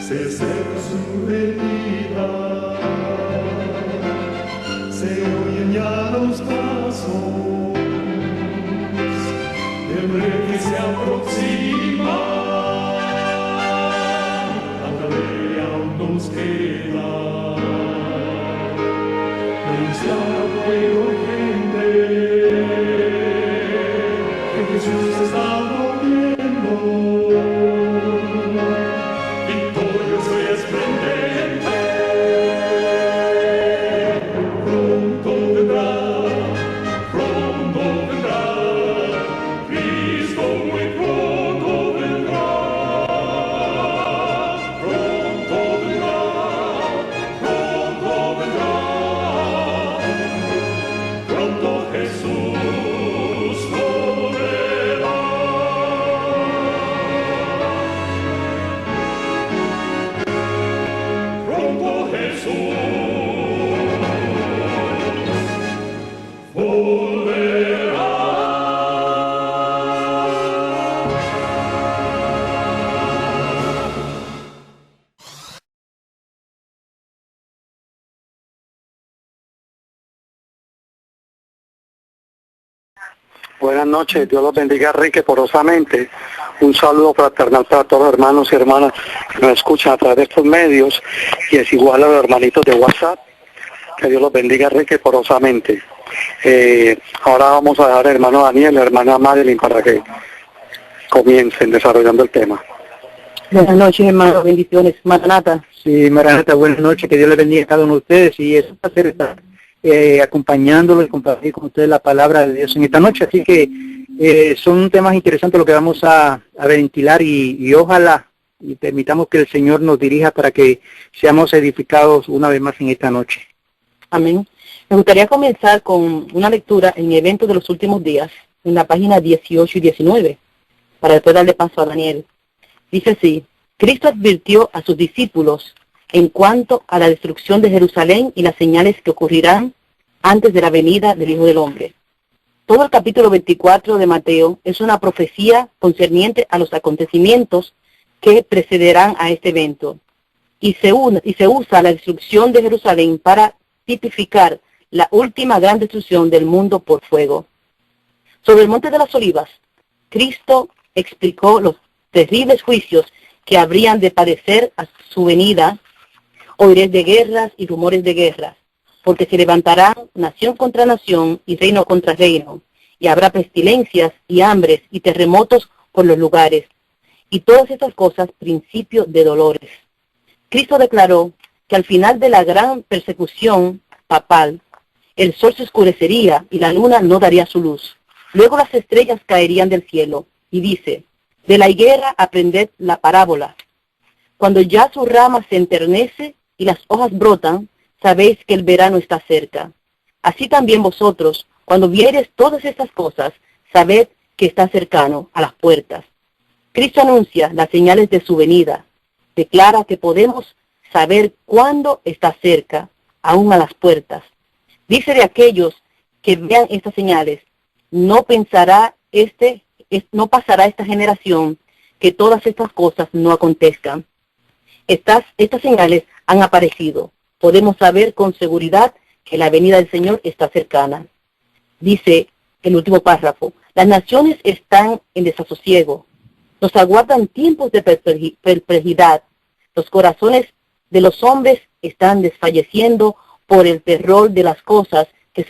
se acerca su venida, se oyen ya los pasos del rey que se aproxima, hasta de aún nos queda anunciar a pueblo y gente que Jesús está volviendo. Buenas noches, Dios los bendiga riquezosamente. Un saludo fraternal para todos los hermanos y hermanas que nos escuchan a través de estos medios, y es igual a los hermanitos de WhatsApp. Que Dios los bendiga riquezosamente. Ahora vamos a dejar al hermano Daniel y a la hermana Madeline para que comiencen desarrollando el tema. Buenas noches, hermano, bendiciones. Maranata. Sí, Maranata, buenas noches, que Dios les bendiga a cada uno de ustedes, y es un placer estar acompañándolo y compartir con ustedes la palabra de Dios en esta noche. Así que son temas interesantes lo que vamos a ventilar, y ojalá y permitamos que el Señor nos dirija para que seamos edificados una vez más en esta noche. Amén. Me gustaría comenzar con una lectura en Eventos de los Últimos Días, en la página 18 y 19, para después darle paso a Daniel. Dice así: Cristo advirtió a sus discípulos en cuanto a la destrucción de Jerusalén y las señales que ocurrirán antes de la venida del Hijo del Hombre. Todo el capítulo 24 de Mateo es una profecía concerniente a los acontecimientos que precederán a este evento, y se usa la destrucción de Jerusalén para tipificar la última gran destrucción del mundo por fuego. Sobre el Monte de las Olivas, Cristo explicó los terribles juicios que habrían de padecer a su venida. Oiréis de guerras y rumores de guerras, porque se levantarán nación contra nación y reino contra reino, y habrá pestilencias y hambres y terremotos por los lugares, y todas estas cosas principio de dolores. Cristo declaró que al final de la gran persecución papal, el sol se oscurecería y la luna no daría su luz. Luego las estrellas caerían del cielo, y dice: de la higuera aprended la parábola. Cuando ya su rama se enternece y las hojas brotan, sabéis que el verano está cerca. Así también vosotros, cuando viereis todas estas cosas, sabed que está cercano, a las puertas. Cristo anuncia las señales de su venida. Declara que podemos saber cuándo está cerca, aún a las puertas. Dice de aquellos que vean estas señales: no pasará esta generación que todas estas cosas no acontezcan. Estas señales han aparecido. Podemos saber con seguridad que la venida del Señor está cercana. Dice el último párrafo: las naciones están en desasosiego. Nos aguardan tiempos de perplejidad. Los corazones de los hombres están desfalleciendo por el terror de las cosas que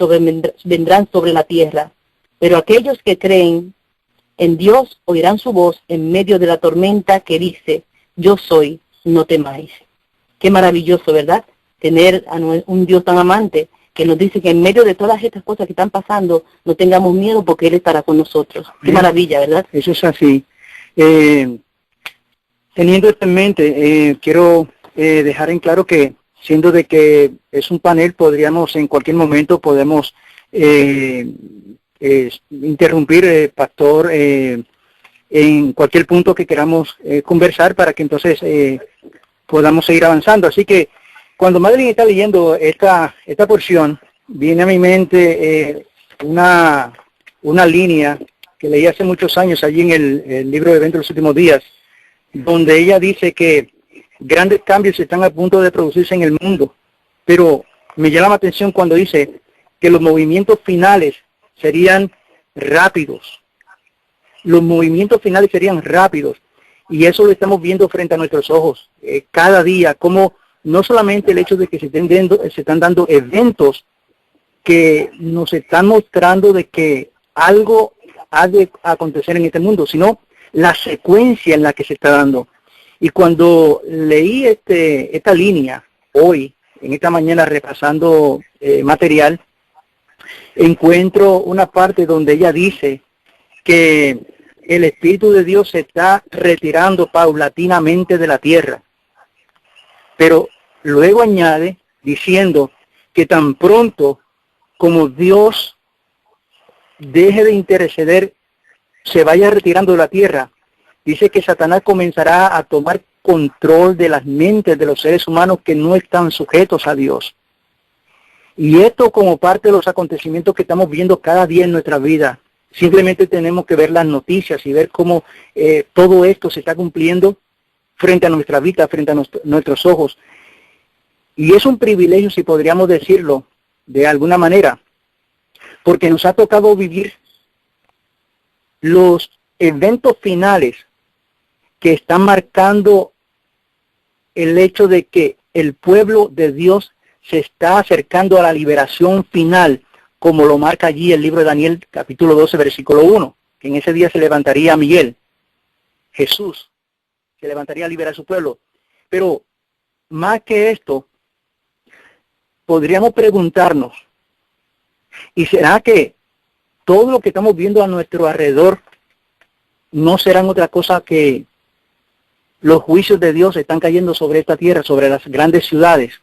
vendrán sobre la tierra. Pero aquellos que creen en Dios oirán su voz en medio de la tormenta que dice: yo soy, no temáis. Qué maravilloso, ¿verdad? Tener a un Dios tan amante que nos dice que en medio de todas estas cosas que están pasando, no tengamos miedo porque Él estará con nosotros. Qué maravilla, ¿verdad? Eso es así. Teniendo esto en mente, quiero dejar en claro que, siendo de que es un panel, en cualquier momento podemos interrumpir, pastor, en cualquier punto que queramos conversar, para que entonces podamos seguir avanzando. Así que cuando Madeline está leyendo esta porción, viene a mi mente una línea que leí hace muchos años allí en el libro de Eventos de los Últimos Días, donde ella dice que grandes cambios están a punto de producirse en el mundo, pero me llama la atención cuando dice que los movimientos finales serían rápidos. Los movimientos finales serían rápidos, y eso lo estamos viendo frente a nuestros ojos cada día, como no solamente el hecho de que se están dando eventos que nos están mostrando de que algo ha de acontecer en este mundo, sino la secuencia en la que se está dando. Y cuando leí esta línea hoy, en esta mañana repasando material, encuentro una parte donde ella dice que el Espíritu de Dios se está retirando paulatinamente de la tierra. Pero luego añade diciendo que tan pronto como Dios deje de interceder, se vaya retirando de la tierra, dice que Satanás comenzará a tomar control de las mentes de los seres humanos que no están sujetos a Dios. Y esto como parte de los acontecimientos que estamos viendo cada día en nuestra vida. Simplemente tenemos que ver las noticias y ver cómo todo esto se está cumpliendo frente a nuestra vida, frente a nuestros ojos. Y es un privilegio, si podríamos decirlo de alguna manera, porque nos ha tocado vivir los eventos finales que están marcando el hecho de que el pueblo de Dios se está acercando a la liberación final, como lo marca allí el libro de Daniel, capítulo 12, versículo 1, que en ese día se levantaría Miguel, Jesús, se levantaría a liberar a su pueblo. Pero más que esto, podríamos preguntarnos, ¿y será que todo lo que estamos viendo a nuestro alrededor no serán otra cosa que los juicios de Dios están cayendo sobre esta tierra, sobre las grandes ciudades?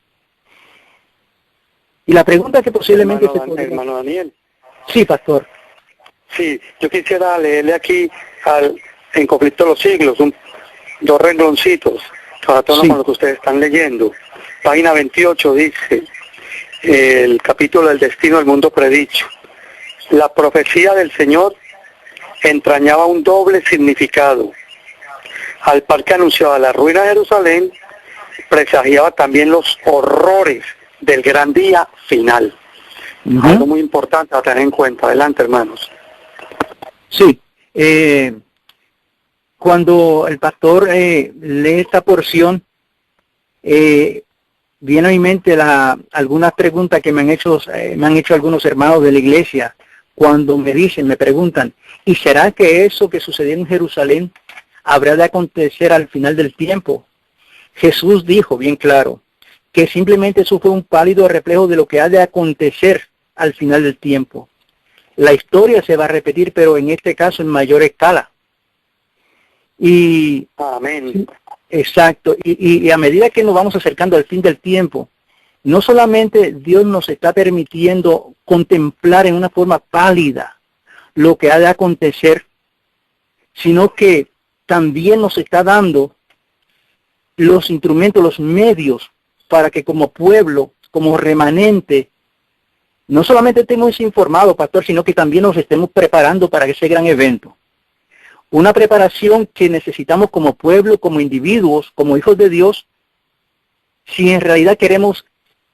Y la pregunta que posiblemente hermano Daniel. Sí, pastor. Sí, yo quisiera leerle aquí en Conflicto de los Siglos, dos rengloncitos, para todo Sí. con lo que ustedes están leyendo. Página 28 dice, el capítulo del destino del mundo predicho. La profecía del Señor entrañaba un doble significado. Al par que anunciaba la ruina de Jerusalén, presagiaba también los horrores del gran día final. Uh-huh. Algo muy importante a tener en cuenta. Adelante, hermanos. Sí. Cuando el pastor lee esta porción, viene a mi mente algunas preguntas que me han hecho algunos hermanos de la iglesia, cuando me preguntan, ¿y será que eso que sucedió en Jerusalén habrá de acontecer al final del tiempo? Jesús dijo bien claro que simplemente eso fue un pálido reflejo de lo que ha de acontecer al final del tiempo. La historia se va a repetir, pero en este caso en mayor escala. Y amén. Exacto. Y a medida que nos vamos acercando al fin del tiempo, no solamente Dios nos está permitiendo contemplar en una forma pálida lo que ha de acontecer, sino que también nos está dando los instrumentos, los medios, para que como pueblo, como remanente, no solamente estemos informados, pastor, sino que también nos estemos preparando para ese gran evento. Una preparación que necesitamos como pueblo, como individuos, como hijos de Dios, si en realidad queremos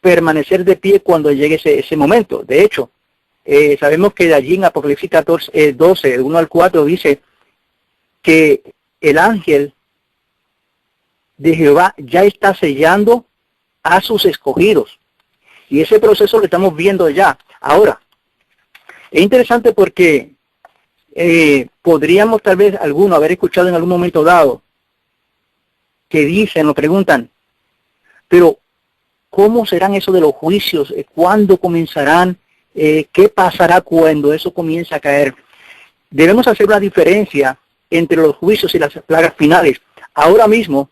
permanecer de pie cuando llegue ese momento. De hecho, sabemos que de allí en Apocalipsis 12, del 1 al 4, dice que el ángel de Jehová ya está sellando a sus escogidos. Y ese proceso lo estamos viendo ya. Ahora, es interesante porque podríamos tal vez alguno haber escuchado en algún momento dado que dicen, nos preguntan, pero ¿cómo serán eso de los juicios? ¿Cuándo comenzarán? ¿Qué pasará cuando eso comience a caer? Debemos hacer una diferencia entre los juicios y las plagas finales. Ahora mismo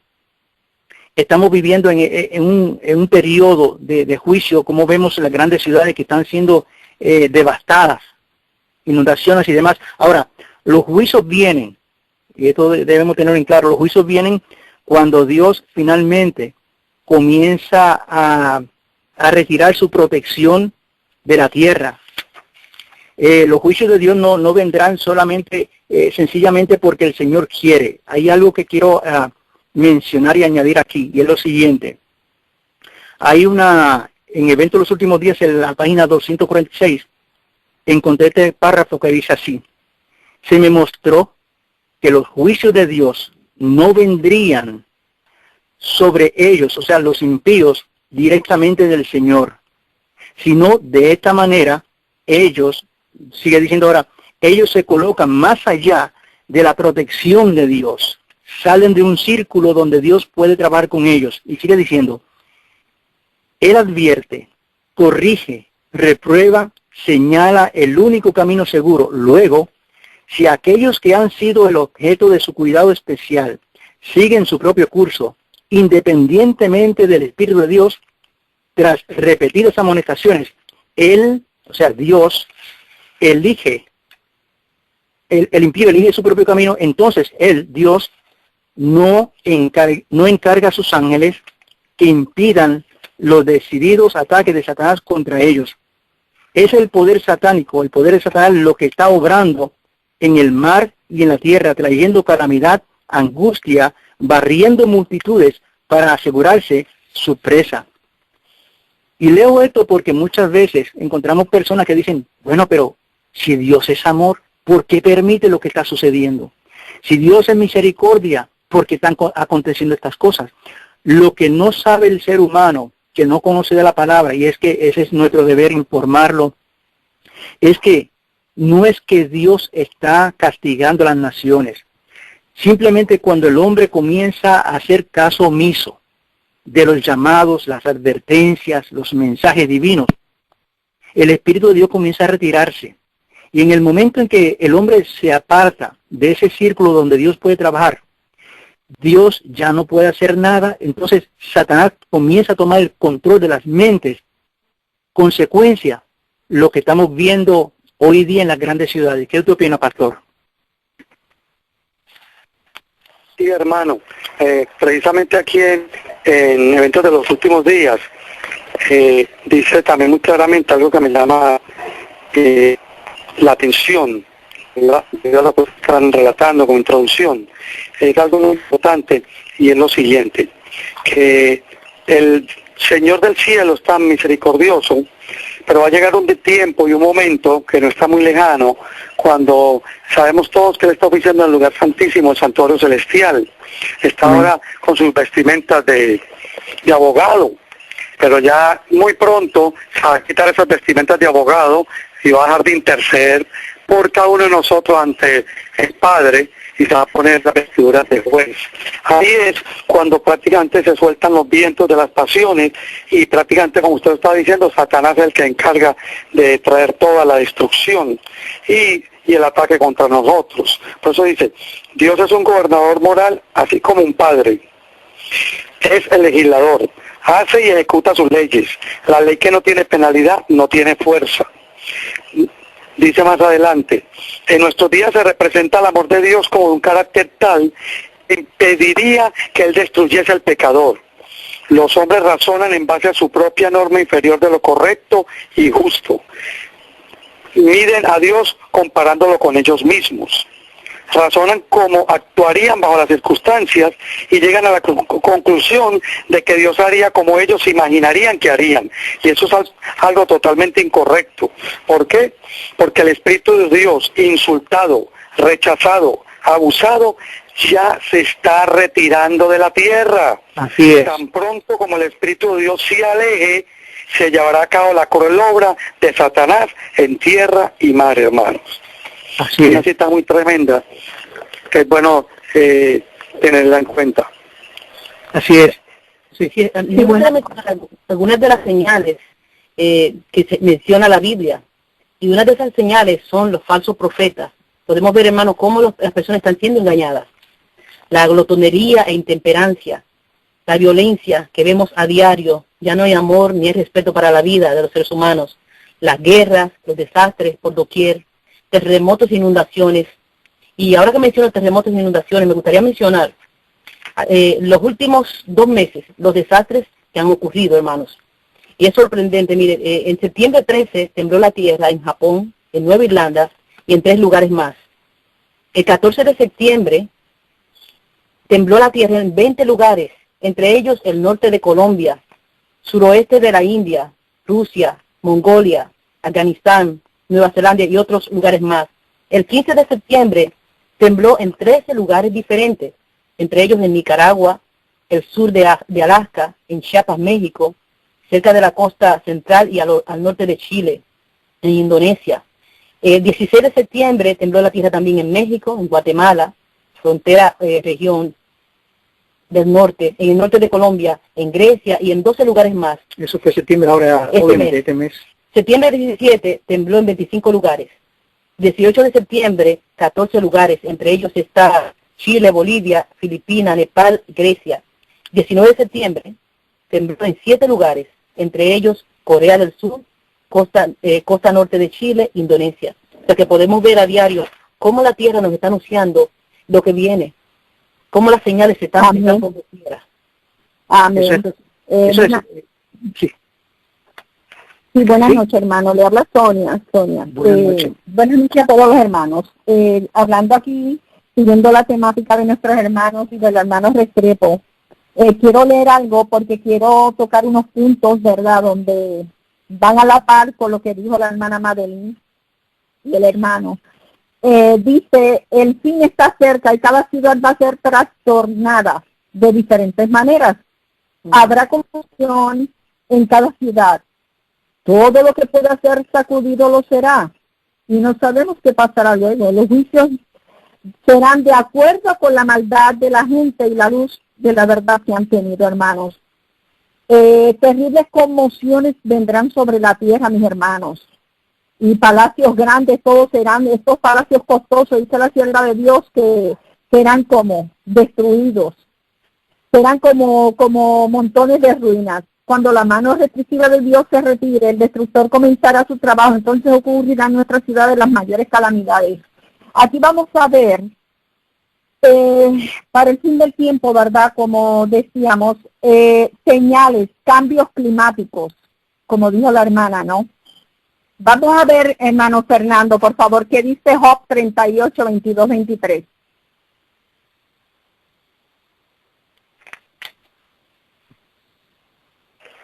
estamos viviendo en un periodo de juicio, como vemos en las grandes ciudades que están siendo devastadas, inundaciones y demás. Ahora, los juicios vienen, y esto debemos tener en claro, los juicios vienen cuando Dios finalmente comienza a retirar su protección de la tierra. Los juicios de Dios no vendrán solamente, sencillamente porque el Señor quiere. Hay algo que quiero mencionar y añadir aquí, y es lo siguiente. Hay en Evento de los Últimos Días, en la página 246, encontré este párrafo que dice así: se me mostró que los juicios de Dios no vendrían sobre ellos, o sea, los impíos, directamente del Señor, sino de esta manera ellos, sigue diciendo ahora, ellos se colocan más allá de la protección de Dios, salen de un círculo donde Dios puede trabajar con ellos. Y sigue diciendo, Él advierte, corrige, reprueba, señala el único camino seguro. Luego, si aquellos que han sido el objeto de su cuidado especial siguen su propio curso, independientemente del Espíritu de Dios, tras repetidas amonestaciones, Él, o sea, Dios, elige, el impío elige su propio camino, entonces Él, Dios, no encarga a sus ángeles que impidan los decididos ataques de Satanás contra ellos. Es el poder satánico, el poder de Satanás lo que está obrando en el mar y en la tierra, trayendo calamidad, angustia, barriendo multitudes para asegurarse su presa. Y leo esto porque muchas veces encontramos personas que dicen, bueno, pero si Dios es amor, ¿por qué permite lo que está sucediendo? Si Dios es misericordia, ¿por qué están aconteciendo estas cosas? Lo que no sabe el ser humano, que no conoce de la palabra, y es que ese es nuestro deber informarlo, es que no es que Dios está castigando a las naciones. Simplemente cuando el hombre comienza a hacer caso omiso de los llamados, las advertencias, los mensajes divinos, el Espíritu de Dios comienza a retirarse. Y en el momento en que el hombre se aparta de ese círculo donde Dios puede trabajar, Dios ya no puede hacer nada, entonces Satanás comienza a tomar el control de las mentes. Consecuencia, lo que estamos viendo hoy día en las grandes ciudades. ¿Qué usted opina, pastor? Sí, hermano, precisamente aquí en Eventos de los Últimos Días, dice también muy claramente algo que me llama la atención, lo que están relatando como introducción. Es algo muy importante y es lo siguiente, que el Señor del cielo es tan misericordioso, pero va a llegar un tiempo y un momento que no está muy lejano, cuando sabemos todos que Él está oficiando en el lugar santísimo, el santuario celestial. Está ahora con sus vestimentas de abogado, pero ya muy pronto se va a quitar esas vestimentas de abogado y va a dejar de interceder por cada uno de nosotros ante el Padre, y se va a poner las vestiduras de juez. Ahí es cuando prácticamente se sueltan los vientos de las pasiones y prácticamente, como usted está diciendo, Satanás es el que encarga de traer toda la destrucción y el ataque contra nosotros. Por eso dice, Dios es un gobernador moral, así como un padre. Es el legislador, hace y ejecuta sus leyes. La ley que no tiene penalidad no tiene fuerza. Dice más adelante, en nuestros días se representa el amor de Dios como un carácter tal que impediría que Él destruyese al pecador. Los hombres razonan en base a su propia norma inferior de lo correcto y justo. Miden a Dios comparándolo con ellos mismos. Razonan cómo actuarían bajo las circunstancias y llegan a la conclusión de que Dios haría como ellos imaginarían que harían. Y eso es algo totalmente incorrecto. ¿Por qué? Porque el Espíritu de Dios, insultado, rechazado, abusado, ya se está retirando de la tierra. Así es. Tan pronto como el Espíritu de Dios se aleje, se llevará a cabo la cruel obra de Satanás en tierra y mar, hermanos. Así es. Una cita muy tremenda, que es bueno tenerla en cuenta. Así es. Sí, me gusta mencionar algunas de las señales que se menciona la Biblia. Y una de esas señales son los falsos profetas. Podemos ver, hermano, cómo las personas están siendo engañadas. La glotonería e intemperancia, la violencia que vemos a diario. Ya no hay amor ni hay respeto para la vida de los seres humanos. Las guerras, los desastres por doquier, terremotos e inundaciones. Y ahora que menciono terremotos e inundaciones, me gustaría mencionar los últimos 2 meses, los desastres que han ocurrido, hermanos. Y es sorprendente, miren, en septiembre 13 tembló la tierra en Japón, en Nueva Irlanda y en 3 lugares más. El 14 de septiembre tembló la tierra en 20 lugares, entre ellos el norte de Colombia, suroeste de la India, Rusia, Mongolia, Afganistán, Nueva Zelanda y otros lugares más. El 15 de septiembre tembló en 13 lugares diferentes, entre ellos en Nicaragua, el sur de Alaska, en Chiapas, México, cerca de la costa central y al norte de Chile, en Indonesia. El 16 de septiembre tembló la tierra también en México, en Guatemala, frontera región del norte, en el norte de Colombia, en Grecia y en 12 lugares más. Eso fue septiembre, ahora obviamente este mes. Septiembre 17 tembló en 25 lugares. 18 de septiembre, 14 lugares, entre ellos está Chile, Bolivia, Filipinas, Nepal, Grecia. 19 de septiembre tembló en 7 lugares, entre ellos Corea del Sur, costa norte de Chile, Indonesia. O sea que podemos ver a diario cómo la tierra nos está anunciando lo que viene, cómo las señales se están por tierra. Amén. Sí. Sí, buenas noches, hermano. Le habla Sonia. Buenas noches a todos los hermanos. Hablando aquí, siguiendo la temática de nuestros hermanos y del hermano Restrepo, quiero leer algo porque quiero tocar unos puntos, ¿verdad?, donde van a la par con lo que dijo la hermana Madeline y el hermano. Dice, el fin está cerca y cada ciudad va a ser trastornada de diferentes maneras. Habrá confusión en cada ciudad. Todo lo que pueda ser sacudido lo será. Y no sabemos qué pasará luego. Los juicios serán de acuerdo con la maldad de la gente y la luz de la verdad que han tenido, hermanos. Terribles conmociones vendrán sobre la tierra, mis hermanos. Y palacios grandes, todos serán, estos palacios costosos, dice la sierva de Dios, que serán como destruidos. Serán como montones de ruinas. Cuando la mano restrictiva de Dios se retire, el destructor comenzará su trabajo, entonces ocurrirán en nuestra ciudad las mayores calamidades. Aquí vamos a ver, para el fin del tiempo, ¿verdad?, como decíamos, señales, cambios climáticos, como dijo la hermana, ¿no? Vamos a ver, hermano Fernando, por favor, ¿qué dice Job 38, 22, 23?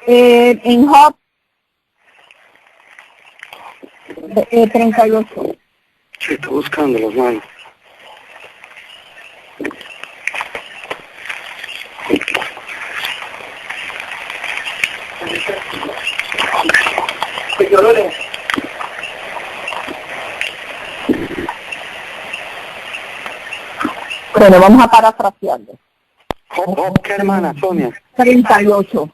En Job 38. Sí, estoy buscando los manos. Bueno, vamos a parafrasearlo. ¿Qué hermana, Sonia? 38,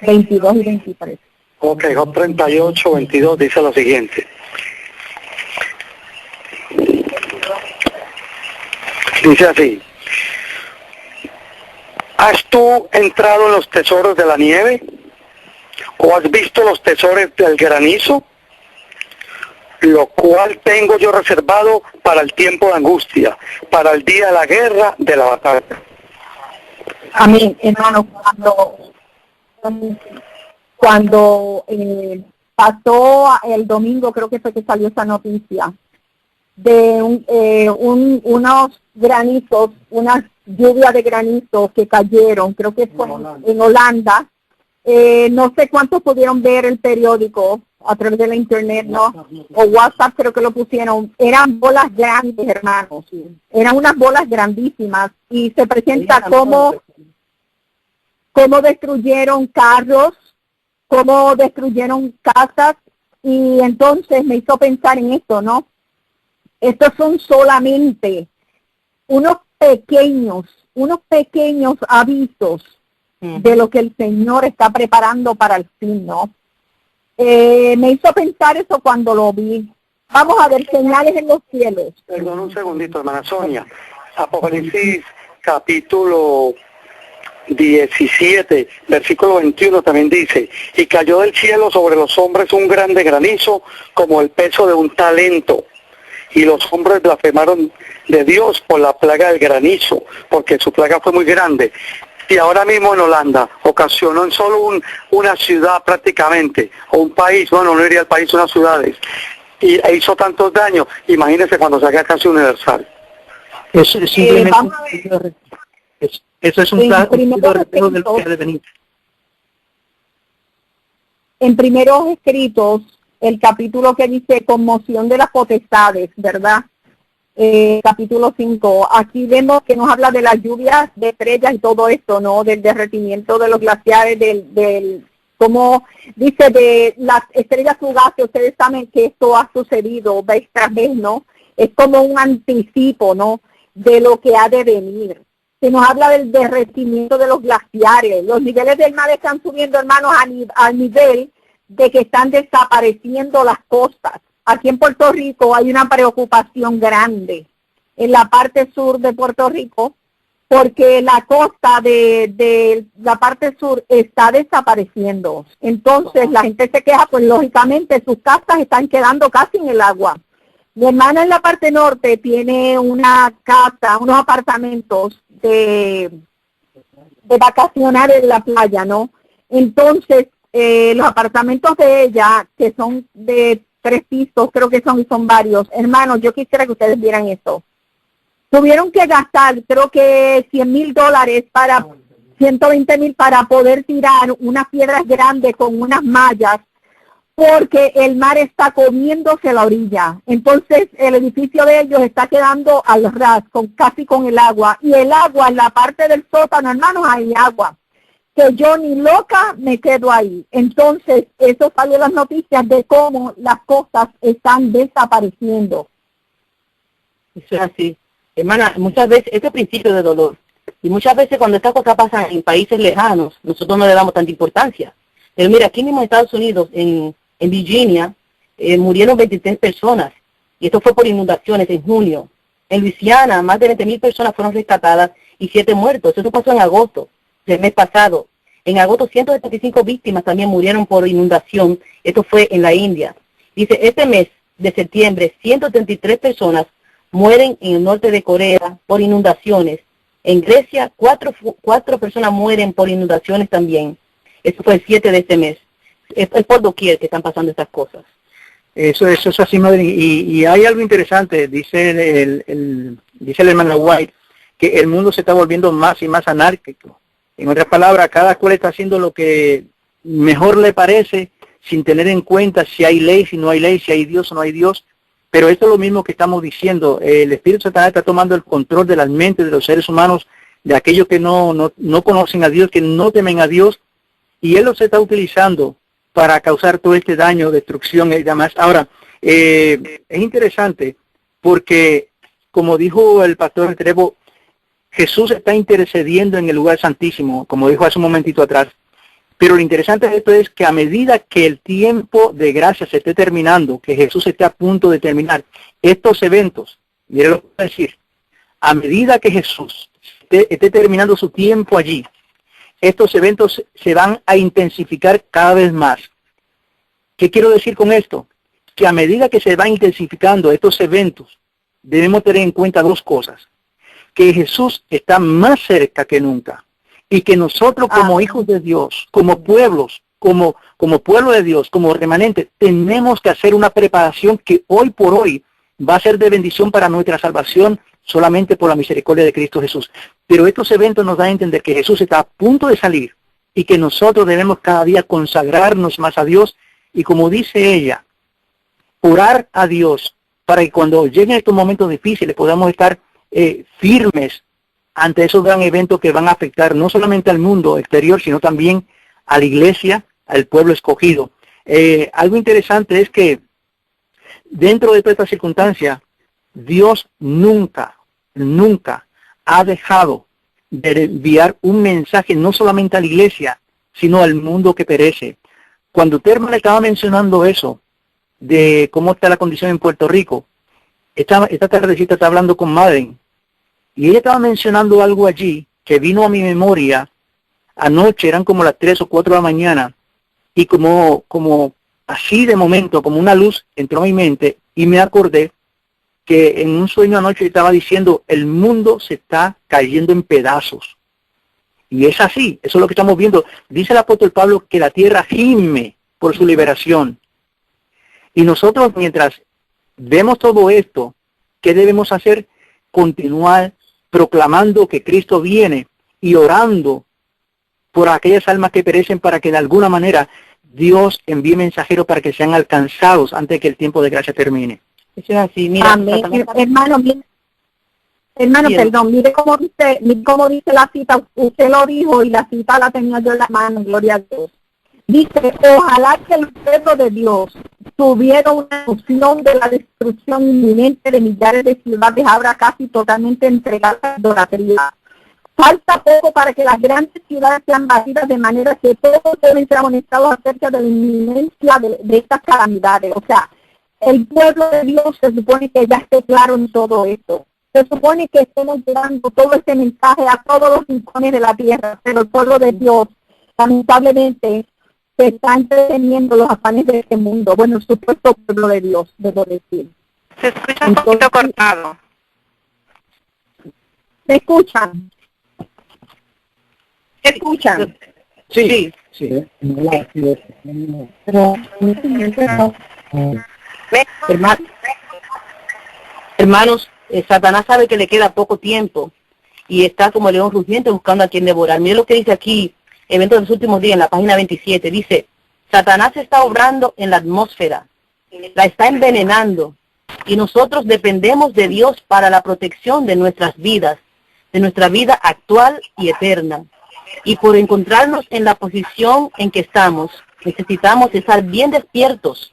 22 y 23. Ok, Job 38, 22 dice lo siguiente. Dice así: ¿has tú entrado en los tesoros de la nieve? ¿O has visto los tesoros del granizo? Lo cual tengo yo reservado para el tiempo de angustia, para el día de la guerra, de la batalla. Amén, hermano, cuando pasó el domingo, creo que fue que salió esa noticia, de unos granizos, unas lluvias de granizos que cayeron, creo que fue en Holanda. No sé cuántos pudieron ver el periódico a través de la internet, ¿no? O WhatsApp creo que lo pusieron. Eran bolas grandes, hermanos. Eran unas bolas grandísimas. Y se presenta cómo destruyeron carros, cómo destruyeron casas. Y entonces me hizo pensar en esto, ¿no? Estos son solamente unos pequeños avisos de lo que el Señor está preparando para el fin, ¿no? Me hizo pensar eso cuando lo vi. Vamos a ver señales en los cielos. Perdón un segundito, hermana Sonia. Apocalipsis capítulo 17, versículo 21 también dice: y cayó del cielo sobre los hombres un grande granizo como el peso de un talento. Y los hombres blasfemaron de Dios por la plaga del granizo, porque su plaga fue muy grande. Y ahora mismo en Holanda ocasionó en solo una ciudad prácticamente, o un país, bueno, no iría al país, unas ciudades, e hizo tantos daños. Imagínense cuando se haga casi universal. Eso es simplemente vamos a ver. eso es un reflejo de lo que ha de venir. En Primeros Escritos, el capítulo que dice conmoción de las potestades, ¿verdad? Capítulo 5. Aquí vemos que nos habla de las lluvias de estrellas y todo esto, ¿no? Del derretimiento de los glaciares, como dice, de las estrellas fugaces. Ustedes saben que esto ha sucedido vez tras vez, ¿no? Es como un anticipo, ¿no? De lo que ha de venir. Se nos habla del derretimiento de los glaciares. Los niveles del mar están subiendo, hermanos, a nivel de que están desapareciendo las costas. Aquí en Puerto Rico hay una preocupación grande en la parte sur de Puerto Rico, porque la costa de la parte sur está desapareciendo. Entonces la gente se queja, pues lógicamente sus casas están quedando casi en el agua. Mi hermana en la parte norte tiene una casa, unos apartamentos de vacacionar en la playa, ¿no? Entonces, los apartamentos de ella, que son de 3 pisos, creo que son varios. Hermanos, yo quisiera que ustedes vieran esto. Tuvieron que gastar, creo que $100,000 para 120,000 para poder tirar unas piedras grandes con unas mallas, porque el mar está comiéndose la orilla. Entonces el edificio de ellos está quedando al ras, casi con el agua. Y el agua, en la parte del sótano, hermanos, hay agua. Que yo ni loca me quedo ahí. Entonces, eso salió en las noticias de cómo las cosas están desapareciendo. Eso es así. Hermana, muchas veces, este es el principio de dolor. Y muchas veces cuando estas cosas pasan en países lejanos, nosotros no le damos tanta importancia. Pero mira, aquí mismo en Estados Unidos, en Virginia, murieron 23 personas. Y esto fue por inundaciones en junio. En Luisiana, más de 20,000 personas fueron rescatadas y 7 muertos. Eso pasó en agosto del mes pasado. En agosto, 175 víctimas también murieron por inundación. Esto fue en la India. Dice, este mes de septiembre, 133 personas mueren en el norte de Corea por inundaciones. En Grecia, 4 personas mueren por inundaciones también. Eso fue el 7 de este mes. Es por doquier que están pasando estas cosas. Eso es así, madre. Y hay algo interesante, dice el hermano White, que el mundo se está volviendo más y más anárquico. En otras palabras, cada cual está haciendo lo que mejor le parece, sin tener en cuenta si hay ley, si no hay ley, si hay Dios o no hay Dios. Pero esto es lo mismo que estamos diciendo. El Espíritu Satanás está tomando el control de las mentes de los seres humanos, de aquellos que no conocen a Dios, que no temen a Dios, y Él los está utilizando para causar todo este daño, destrucción y demás. Ahora, es interesante porque, como dijo el pastor Trevo, Jesús está intercediendo en el lugar santísimo, como dijo hace un momentito atrás. Pero lo interesante de esto es que a medida que el tiempo de gracia se esté terminando, que Jesús esté a punto de terminar, estos eventos, mire lo que voy a decir, a medida que Jesús esté terminando su tiempo allí, estos eventos se van a intensificar cada vez más. ¿Qué quiero decir con esto? Que a medida que se van intensificando estos eventos, debemos tener en cuenta 2 cosas. Que Jesús está más cerca que nunca. Y que nosotros como hijos de Dios, como pueblos, como pueblo de Dios, como remanente, tenemos que hacer una preparación que hoy por hoy va a ser de bendición para nuestra salvación solamente por la misericordia de Cristo Jesús. Pero estos eventos nos dan a entender que Jesús está a punto de salir y que nosotros debemos cada día consagrarnos más a Dios y, como dice ella, orar a Dios para que cuando lleguen estos momentos difíciles podamos estar firmes ante esos gran eventos que van a afectar no solamente al mundo exterior, sino también a la iglesia, al pueblo escogido. Algo interesante es que dentro de toda esta circunstancia, Dios nunca ha dejado de enviar un mensaje no solamente a la iglesia, sino al mundo que perece. Cuando Terma le estaba mencionando eso, de cómo está la condición en Puerto Rico, esta tardecita está hablando con Madden, y ella estaba mencionando algo allí que vino a mi memoria anoche, eran como las 3 o 4 de la mañana, y como así de momento, como una luz entró a mi mente, y me acordé que en un sueño anoche estaba diciendo, el mundo se está cayendo en pedazos. Y es así, eso es lo que estamos viendo. Dice el apóstol Pablo que la tierra gime por su liberación. Y nosotros, mientras vemos todo esto, ¿qué debemos hacer? continuar proclamando que Cristo viene y orando por aquellas almas que perecen para que de alguna manera Dios envíe mensajeros para que sean alcanzados antes que el tiempo de gracia termine. Eso es así, mira. Amén. Hermano, Bien. perdón, mire cómo dice la cita, usted lo dijo y la cita la tenía yo en la mano, gloria a Dios. Dice, ojalá que el pueblo de Dios tuviera una noción de la destrucción inminente de millares de ciudades ahora casi totalmente entregadas a la idolatría. Falta poco para que las grandes ciudades sean batidas de manera que todos deben ser amonestados acerca de la inminencia de estas calamidades. O sea, el pueblo de Dios se supone que ya esté claro en todo esto. Se supone que estemos llevando todo este mensaje a todos los rincones de la tierra, pero el pueblo de Dios, lamentablemente, se está entreteniendo los afanes de este mundo. Bueno, el supuesto pueblo de Dios, debo decir. Se escucha un poquito cortado. ¿Me escuchan? ¿Me escuchan? Sí. Hermanos, Satanás sabe que le queda poco tiempo y está como león rugiente buscando a quien devorar. Mire lo que dice aquí, Eventos de los Últimos Días, en la página 27. Dice, Satanás está obrando en la atmósfera, la está envenenando, y nosotros dependemos de Dios para la protección de nuestras vidas, de nuestra vida actual y eterna. Y por encontrarnos en la posición en que estamos, necesitamos estar bien despiertos,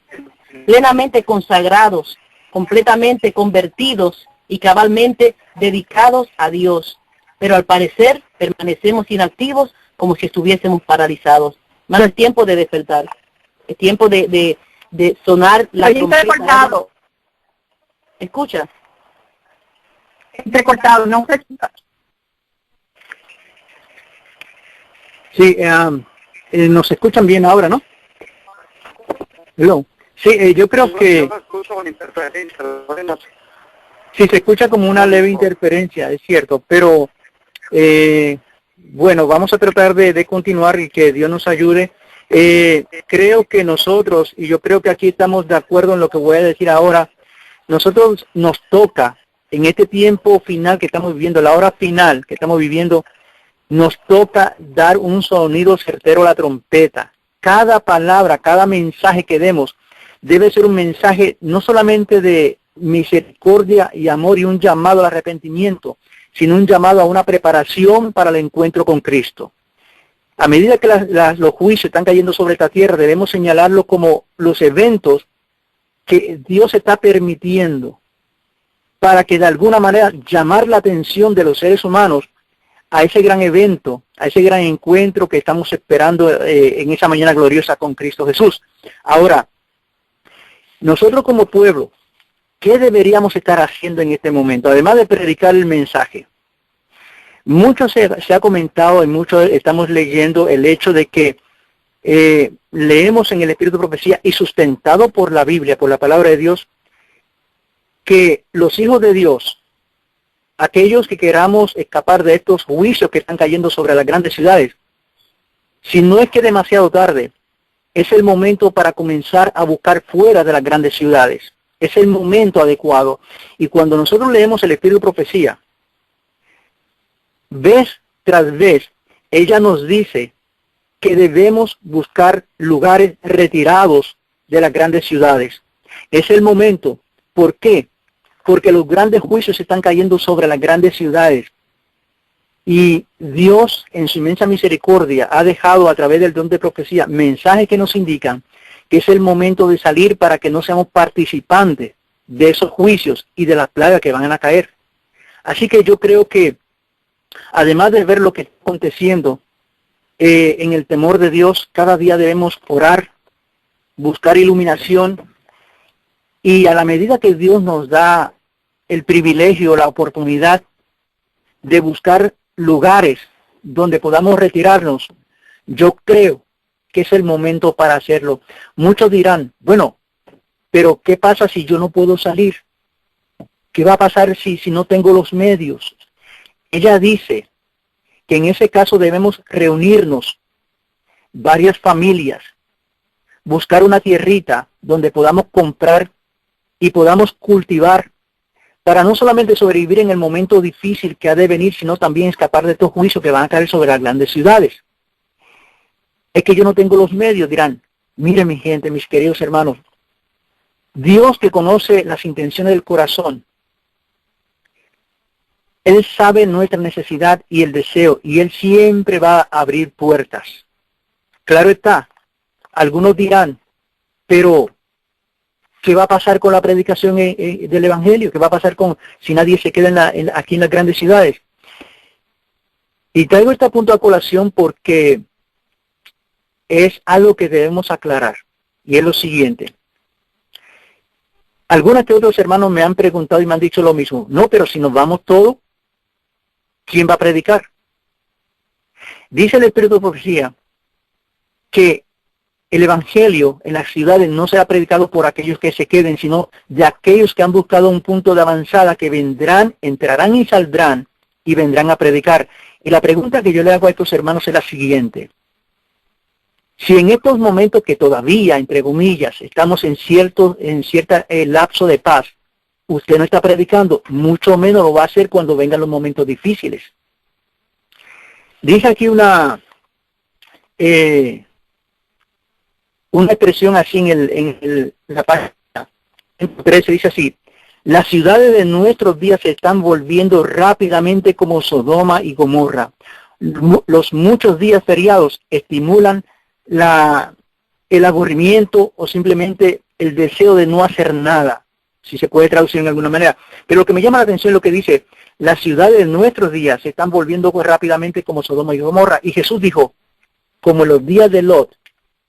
plenamente consagrados, completamente convertidos y cabalmente dedicados a Dios. Pero al parecer permanecemos inactivos como si estuviésemos paralizados. Más es tiempo de despertar, es tiempo de sonar la trompeta. ¿Escucha? Entrecortado, no se escucha. Sí, nos escuchan bien ahora, ¿no? Hello. Sí, yo creo que sí se escucha como una leve interferencia, es cierto, pero bueno, vamos a tratar de continuar y que Dios nos ayude. Creo que nosotros, y yo creo que aquí estamos de acuerdo en lo que voy a decir ahora, nosotros nos toca, en este tiempo final que estamos viviendo, la hora final que estamos viviendo, nos toca dar un sonido certero a la trompeta. Cada palabra, cada mensaje que demos debe ser un mensaje no solamente de misericordia y amor y un llamado al arrepentimiento, sino un llamado a una preparación para el encuentro con Cristo. A medida que los juicios están cayendo sobre esta tierra, debemos señalarlo como los eventos que Dios está permitiendo para que de alguna manera llamar la atención de los seres humanos a ese gran evento, a ese gran encuentro que estamos esperando en esa mañana gloriosa con Cristo Jesús. Ahora, nosotros como pueblo, ¿qué deberíamos estar haciendo en este momento? Además de predicar el mensaje. Mucho se ha comentado y mucho estamos leyendo el hecho de que leemos en el Espíritu de Profecía y sustentado por la Biblia, por la palabra de Dios, que los hijos de Dios, aquellos que queramos escapar de estos juicios que están cayendo sobre las grandes ciudades, si no es que demasiado tarde, es el momento para comenzar a buscar fuera de las grandes ciudades. Es el momento adecuado. Y cuando nosotros leemos el Espíritu de Profecía, vez tras vez, ella nos dice que debemos buscar lugares retirados de las grandes ciudades. Es el momento. ¿Por qué? Porque los grandes juicios están cayendo sobre las grandes ciudades. Y Dios, en su inmensa misericordia, ha dejado a través del don de profecía mensajes que nos indican que es el momento de salir para que no seamos participantes de esos juicios y de las plagas que van a caer. Así que yo creo que, además de ver lo que está aconteciendo, en el temor de Dios, cada día debemos orar, buscar iluminación, y a la medida que Dios nos da el privilegio, la oportunidad de buscar lugares donde podamos retirarnos, yo creo que es el momento para hacerlo. Muchos dirán, bueno, pero ¿qué pasa si yo no puedo salir? ¿Qué va a pasar si no tengo los medios? Ella dice que en ese caso debemos reunirnos, varias familias, buscar una tierrita donde podamos comprar y podamos cultivar para no solamente sobrevivir en el momento difícil que ha de venir, sino también escapar de estos juicios que van a caer sobre las grandes ciudades. Es que yo no tengo los medios, dirán. Mire, mi gente, mis queridos hermanos, Dios, que conoce las intenciones del corazón, Él sabe nuestra necesidad y el deseo, y Él siempre va a abrir puertas. Claro está, algunos dirán, pero ¿qué va a pasar con la predicación del Evangelio? ¿Qué va a pasar si nadie se queda aquí en las grandes ciudades? Y traigo este punto a colación porque es algo que debemos aclarar, y es lo siguiente. Algunos de otros hermanos me han preguntado y me han dicho lo mismo. No, pero si nos vamos todos, ¿quién va a predicar? Dice el Espíritu de Profecía que el Evangelio en las ciudades no será predicado por aquellos que se queden, sino de aquellos que han buscado un punto de avanzada, que vendrán, entrarán y saldrán y vendrán a predicar. Y la pregunta que yo le hago a estos hermanos es la siguiente. Si en estos momentos que todavía, entre comillas, estamos en cierta lapso de paz, usted no está predicando, mucho menos lo va a hacer cuando vengan los momentos difíciles. Dice aquí una expresión así en la página 13, dice así: las ciudades de nuestros días se están volviendo rápidamente como Sodoma y Gomorra. Los muchos días feriados estimulan el aburrimiento o simplemente el deseo de no hacer nada, si se puede traducir en alguna manera. Pero lo que me llama la atención es lo que dice: las ciudades de nuestros días se están volviendo rápidamente como Sodoma y Gomorra. Y Jesús dijo, como los días de Lot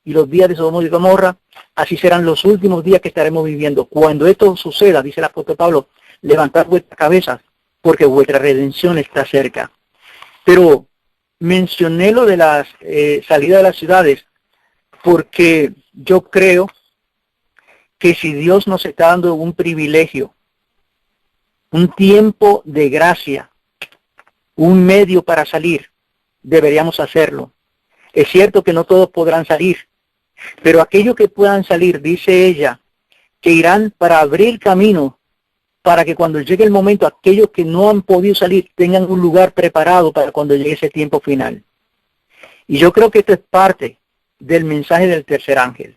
y los días de Sodoma y Gomorra, así serán los últimos días que estaremos viviendo. Cuando esto suceda, dice el apóstol Pablo, levantad vuestras cabezas, porque vuestra redención está cerca. Pero mencioné lo de las salidas de las ciudades porque yo creo que si Dios nos está dando un privilegio, un tiempo de gracia, un medio para salir, deberíamos hacerlo. Es cierto que no todos podrán salir, pero aquellos que puedan salir, dice ella, que irán para abrir camino, para que cuando llegue el momento, aquellos que no han podido salir tengan un lugar preparado para cuando llegue ese tiempo final. Y yo creo que esto es parte del mensaje del tercer ángel.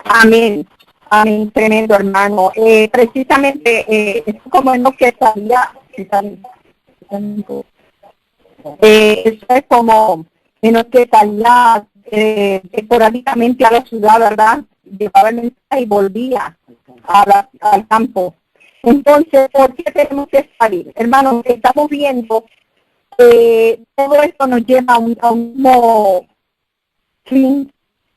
Amén. Amén, tremendo, hermano. Precisamente, es como en lo que sabía, eso es como en lo que salía esporádicamente a la ciudad, ¿verdad? Llevaba el mensaje y volvía al campo. Entonces, ¿por qué tenemos que salir? Hermanos, estamos viendo todo esto nos lleva a un mismo fin.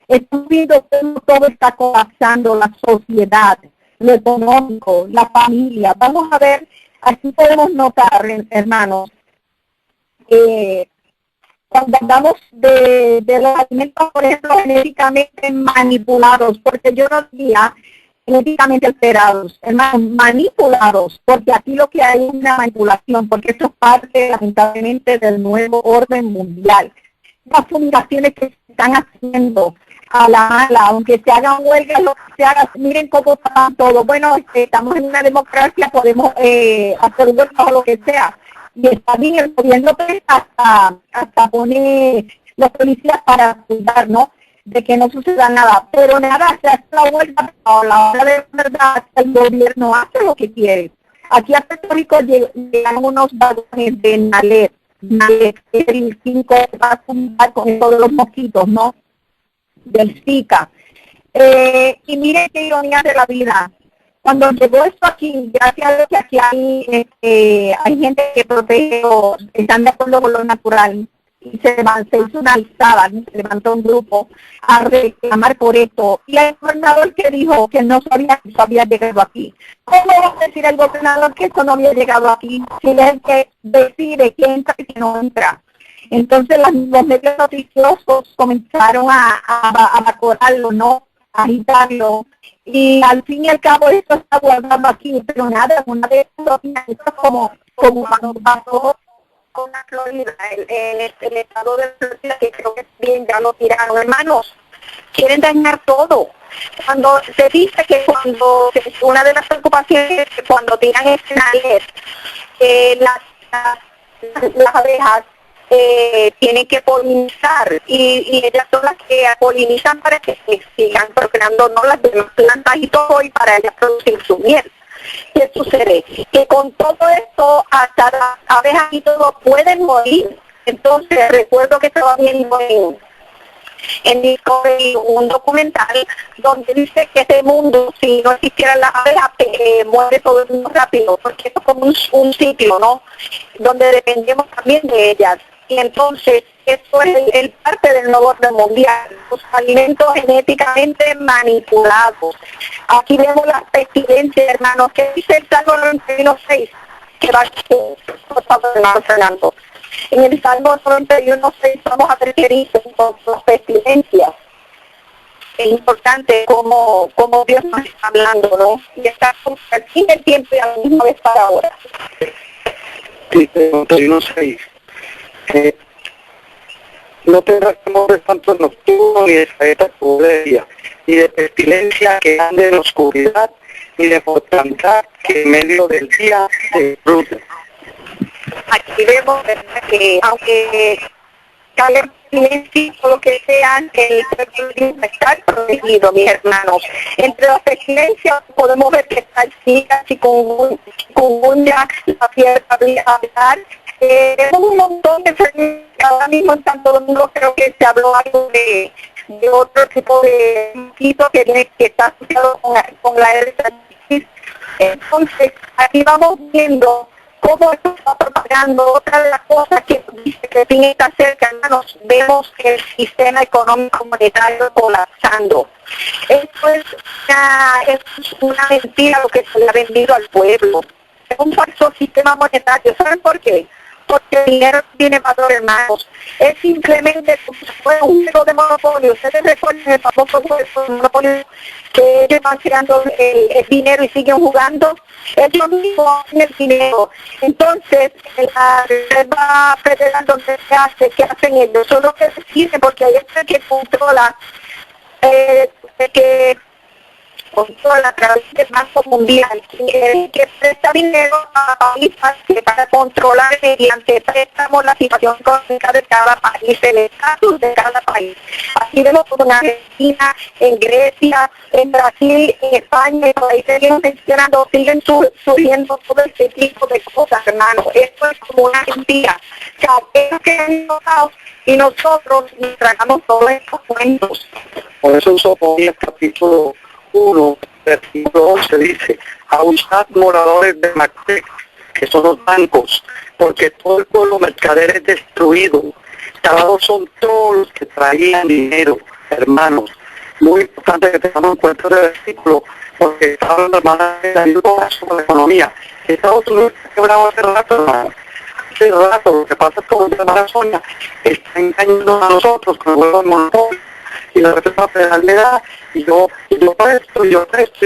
Estamos viendo cómo todo está colapsando, la sociedad, lo económico, la familia. Vamos a ver, así podemos notar, hermanos, cuando hablamos de los alimentos, por ejemplo, genéticamente manipulados, porque yo no diría genéticamente alterados, hermanos, manipulados, porque aquí lo que hay es una manipulación, porque esto es parte, lamentablemente, del nuevo orden mundial. Las fumigaciones que se están haciendo a la mala, aunque se hagan huelgas, lo que se haga, miren cómo está todo. Bueno, estamos en una democracia, podemos hacer huelgas o lo que sea. Y está bien, el gobierno hasta pone los policías para cuidar, ¿no?, de que no suceda nada. Pero nada, se hace la huelga, a la hora de verdad, el gobierno hace lo que quiere. Aquí a Puerto Rico llegan unos vagones de Nalet, el 5 va a fundar con todos los mosquitos, ¿no?, del Zika. Y miren qué ironía de la vida. Cuando llegó esto aquí, gracias a Dios que aquí hay gente que protege, están de acuerdo con lo natural, y se hizo una alzada, se levantó un grupo a reclamar por esto. Y hay un gobernador que dijo que no sabía que eso había llegado aquí. ¿Cómo va a decir el gobernador que eso no había llegado aquí? Si él es el que decide quién entra y quién no entra. Entonces los medios noticiosos comenzaron a vacorarlo, ¿no?, a agitarlo. Y al fin y al cabo esto está guardado aquí, pero nada, una vez esto es como cuando pasó con la Florida, el estado de Florida, que creo que bien ya lo tiraron. Hermanos, quieren dañar todo. Cuando se dice que una de las preocupaciones es que cuando tiran escenarios, las abejas tienen que polinizar y ellas son las que polinizan para que se sigan procreando, no las demás plantas y todo, y para ellas producir su miel. ¿Qué sucede? Que con todo esto hasta las abejas y todo pueden morir. Entonces recuerdo que estaba viendo en Discovery un documental donde dice que este mundo, si no existieran las abejas, muere todo el mundo rápido, porque esto es como un ciclo, ¿no? Donde dependemos también de ellas. Y entonces, esto es el parte del nuevo orden mundial, los alimentos genéticamente manipulados. Aquí vemos las pestilencias, hermanos, que dice el Salmo 91:6, que va a ser, Fernando. En el Salmo 91:6 vamos a ver qué dice con las pestilencias. Es importante cómo Dios nos está hablando, ¿no? Y está aquí el tiempo y a la misma vez para ahora. Dice 91:6. No tendrás temor de espanto nocturno, ni de saeta de día, ni de pestilencia que ande en oscuridad, ni de mortandad que en medio del día se disfrute. Aquí vemos que aunque caiga pestilencia o lo que sea, el pueblo está protegido, mis hermanos. Entre las pestilencias podemos ver que está el zika, chikungunya, la fiebre aviar. Tenemos un montón de enfermedades. Ahora mismo en Santo Domingo creo que se habló algo de otro tipo de mosquito que está asociado con la hepatitis. Entonces, aquí vamos viendo cómo esto está propagando. Otra de las cosas que dice que el fin está cerca, hermanos, vemos el sistema económico monetario colapsando. Esto es una mentira lo que se le ha vendido al pueblo. Es un falso sistema monetario. ¿Saben por qué? Porque el dinero tiene valor, hermanos. Es simplemente un juego de monopolio. Ustedes recuerdan el famoso juego de monopolio que ellos van creando el dinero y siguen jugando. Ellos mismos hacen el dinero. Entonces, la Reserva Federal donde se hace, ¿qué hacen ellos? Son los que deciden, porque hay gente que controla, a través del Banco Mundial, que presta dinero a países para controlar mediante préstamos la situación económica de cada país, el estatus de cada país. Así vemos como en Argentina, en Grecia, en Brasil, en España, y por ahí seguimos mencionando, siguen surgiendo todo este tipo de cosas, hermano. Esto es como una mentira. O sea, es que han notado y nosotros nos tragamos todos estos cuentos. Por eso usó el capítulo 1, versículo 11, dice: a usted moradores de Mactec, que son los bancos, porque todo el pueblo mercader es destruido. Salados son todos los que traían dinero, hermanos. Muy importante que tengamos en cuenta este versículo, porque está hablando, hermanos, de la economía. Estados Unidos está quebrado hace rato, hermanos. Hace rato. Lo que pasa es que la hermana Sonia está engañando a nosotros con el juego del monopolio. Y la Reserva Federal me da, y yo presto, y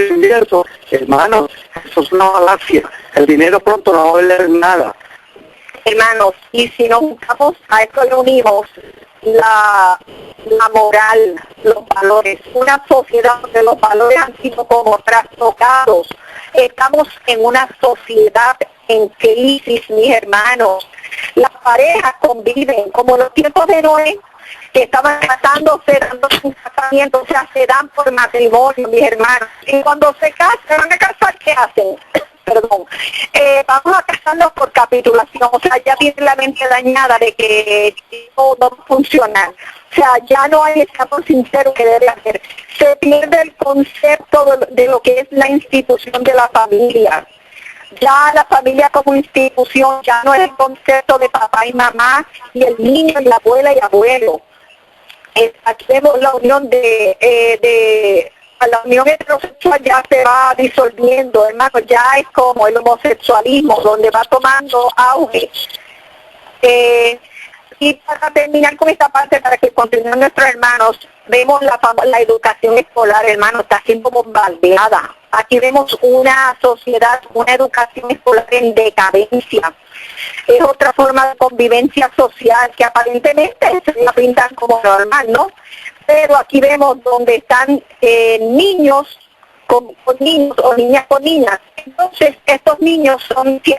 invierto. Hermanos, eso es una falacia. El dinero pronto no va a valer nada. Hermanos, y si nos buscamos, a esto le unimos la moral, los valores, una sociedad donde los valores han sido como trastocados. Estamos en una sociedad en crisis, mis hermanos. Las parejas conviven, como en los tiempos de Noé, que estaban casándose, dando un casamiento, o sea, se dan por matrimonio, mis hermanos. Y cuando se casan, se van a casar, ¿qué hacen? Perdón. Vamos a casarnos por capitulación, o sea, ya tiene la mente dañada de que no va a funcionar. O sea, ya no hay ese amor sincero que debe haber. Se pierde el concepto de lo que es la institución de la familia. Ya la familia como institución ya no es el concepto de papá y mamá y el niño y la abuela y abuelo. Aquí vemos la unión la unión heterosexual ya se va disolviendo, hermano, ya es como el homosexualismo donde va tomando auge. Y para terminar con esta parte, para que continúen nuestros hermanos, vemos la educación escolar, hermano, está siendo bombardeada. Aquí vemos una sociedad, una educación escolar en decadencia. Es otra forma de convivencia social que aparentemente se la pintan como normal, ¿no? pero aquí vemos donde están niños con niños o niñas con niñas. Entonces, estos niños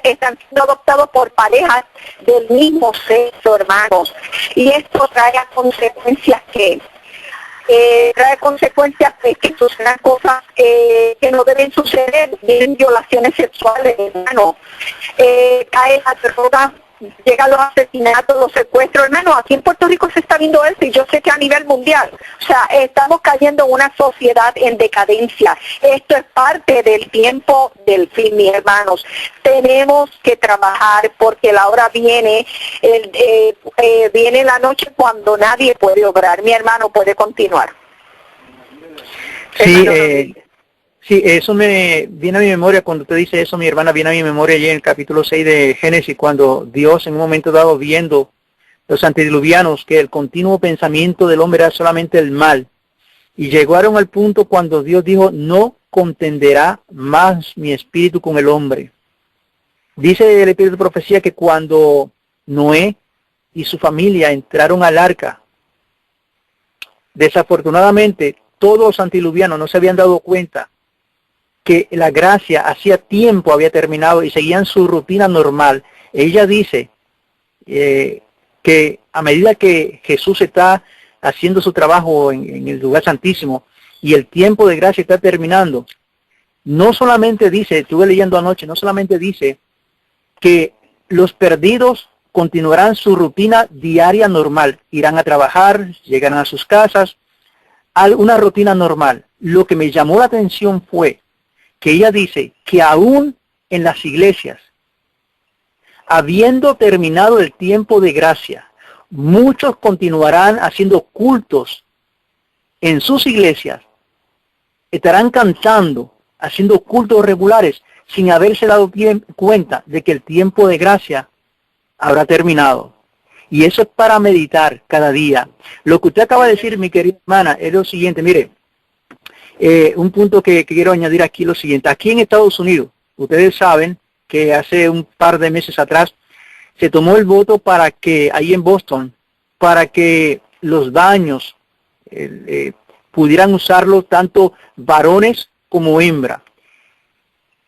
están siendo adoptados por parejas del mismo sexo, hermanos. Y esto trae a consecuencias que sucedan cosas que no deben suceder, vienen violaciones sexuales, hermano. Cae la droga, llegan los asesinatos, los secuestros, hermano. Aquí en Puerto Rico se está viendo esto y yo sé que a nivel mundial. O sea, estamos cayendo en una sociedad en decadencia. Esto es parte del tiempo del fin, mis hermanos. Tenemos que trabajar porque la hora viene, viene la noche cuando nadie puede obrar. Mi hermano puede continuar. Sí, sí, eso me viene a mi memoria cuando usted dice eso, mi hermana, viene a mi memoria allí en el capítulo 6 de Génesis, cuando Dios en un momento dado, viendo los antediluvianos que el continuo pensamiento del hombre era solamente el mal, y llegaron al punto cuando Dios dijo, no contenderá más mi espíritu con el hombre. Dice el espíritu de profecía que cuando Noé y su familia entraron al arca, desafortunadamente todos los antediluvianos no se habían dado cuenta que la gracia hacía tiempo había terminado y seguían su rutina normal. Ella dice que a medida que Jesús está haciendo su trabajo en el lugar santísimo y el tiempo de gracia está terminando, no solamente dice, estuve leyendo anoche, no solamente dice que los perdidos continuarán su rutina diaria normal, irán a trabajar, llegarán a sus casas, una rutina normal. Lo que me llamó la atención fue que ella dice que aún en las iglesias, habiendo terminado el tiempo de gracia, muchos continuarán haciendo cultos en sus iglesias, estarán cantando, haciendo cultos regulares, sin haberse dado cuenta de que el tiempo de gracia habrá terminado. Y eso es para meditar cada día. Lo que usted acaba de decir, mi querida hermana, es lo siguiente. Mire, un punto que quiero añadir aquí es lo siguiente. Aquí en Estados Unidos, ustedes saben que hace un par de meses atrás se tomó el voto para que, ahí en Boston, para que los baños pudieran usarlo tanto varones como hembra.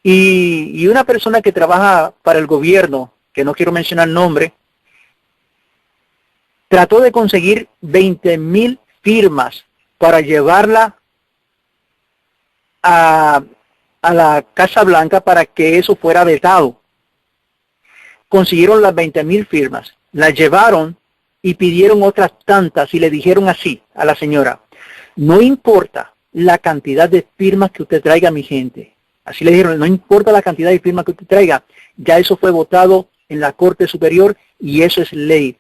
Y una persona que trabaja para el gobierno, que no quiero mencionar el nombre, trató de conseguir 20,000 firmas para llevarla a la Casa Blanca para que eso fuera vetado. Consiguieron las 20,000 firmas, las llevaron y pidieron otras tantas y le dijeron así a la señora, no importa la cantidad de firmas que usted traiga, mi gente. Así le dijeron, no importa la cantidad de firmas que usted traiga, ya eso fue votado en la Corte Superior y eso es ley.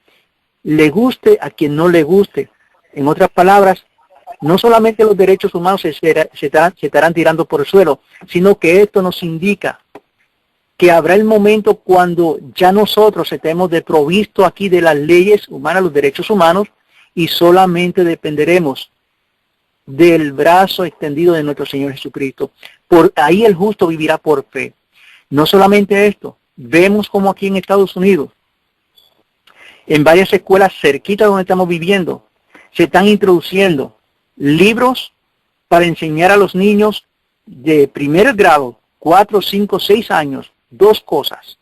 Le guste a quien no le guste. En otras palabras, no solamente los derechos humanos se estarán tirando por el suelo, sino que esto nos indica que habrá el momento cuando ya nosotros estemos desprovistos aquí de las leyes humanas, los derechos humanos, y solamente dependeremos del brazo extendido de nuestro Señor Jesucristo. Por ahí el justo vivirá por fe. No solamente esto, vemos como aquí en Estados Unidos, en varias escuelas cerquitas donde estamos viviendo, se están introduciendo libros para enseñar a los niños de primer grado, 4, 5, 6 años, dos cosas.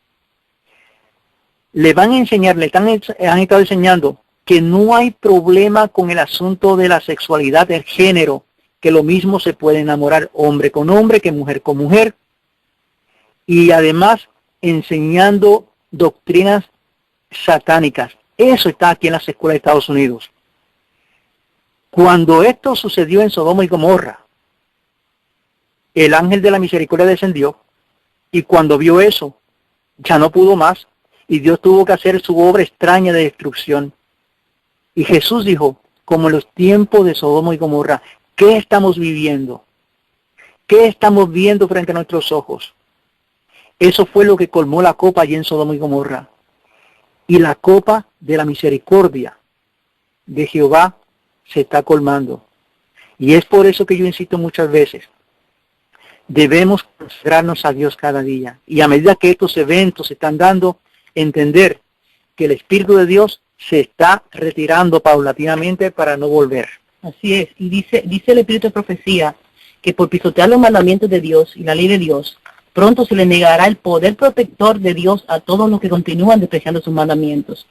Le van a enseñar, han estado enseñando que no hay problema con el asunto de la sexualidad del género, que lo mismo se puede enamorar hombre con hombre que mujer con mujer, y además enseñando doctrinas satánicas. Eso está aquí en las escuelas de Estados Unidos. Cuando esto sucedió en Sodoma y Gomorra, el ángel de la misericordia descendió y cuando vio eso, ya no pudo más y Dios tuvo que hacer su obra extraña de destrucción. Y Jesús dijo, como en los tiempos de Sodoma y Gomorra, ¿qué estamos viviendo? ¿Qué estamos viendo frente a nuestros ojos? Eso fue lo que colmó la copa allí en Sodoma y Gomorra. Y la copa de la misericordia de Jehová se está colmando. Y es por eso que yo insisto muchas veces, debemos consagrarnos a Dios cada día. Y a medida que estos eventos se están dando, entender que el Espíritu de Dios se está retirando paulatinamente para no volver. Así es, y dice el Espíritu de Profecía que por pisotear los mandamientos de Dios y la ley de Dios, pronto se le negará el poder protector de Dios a todos los que continúan despreciando sus mandamientos.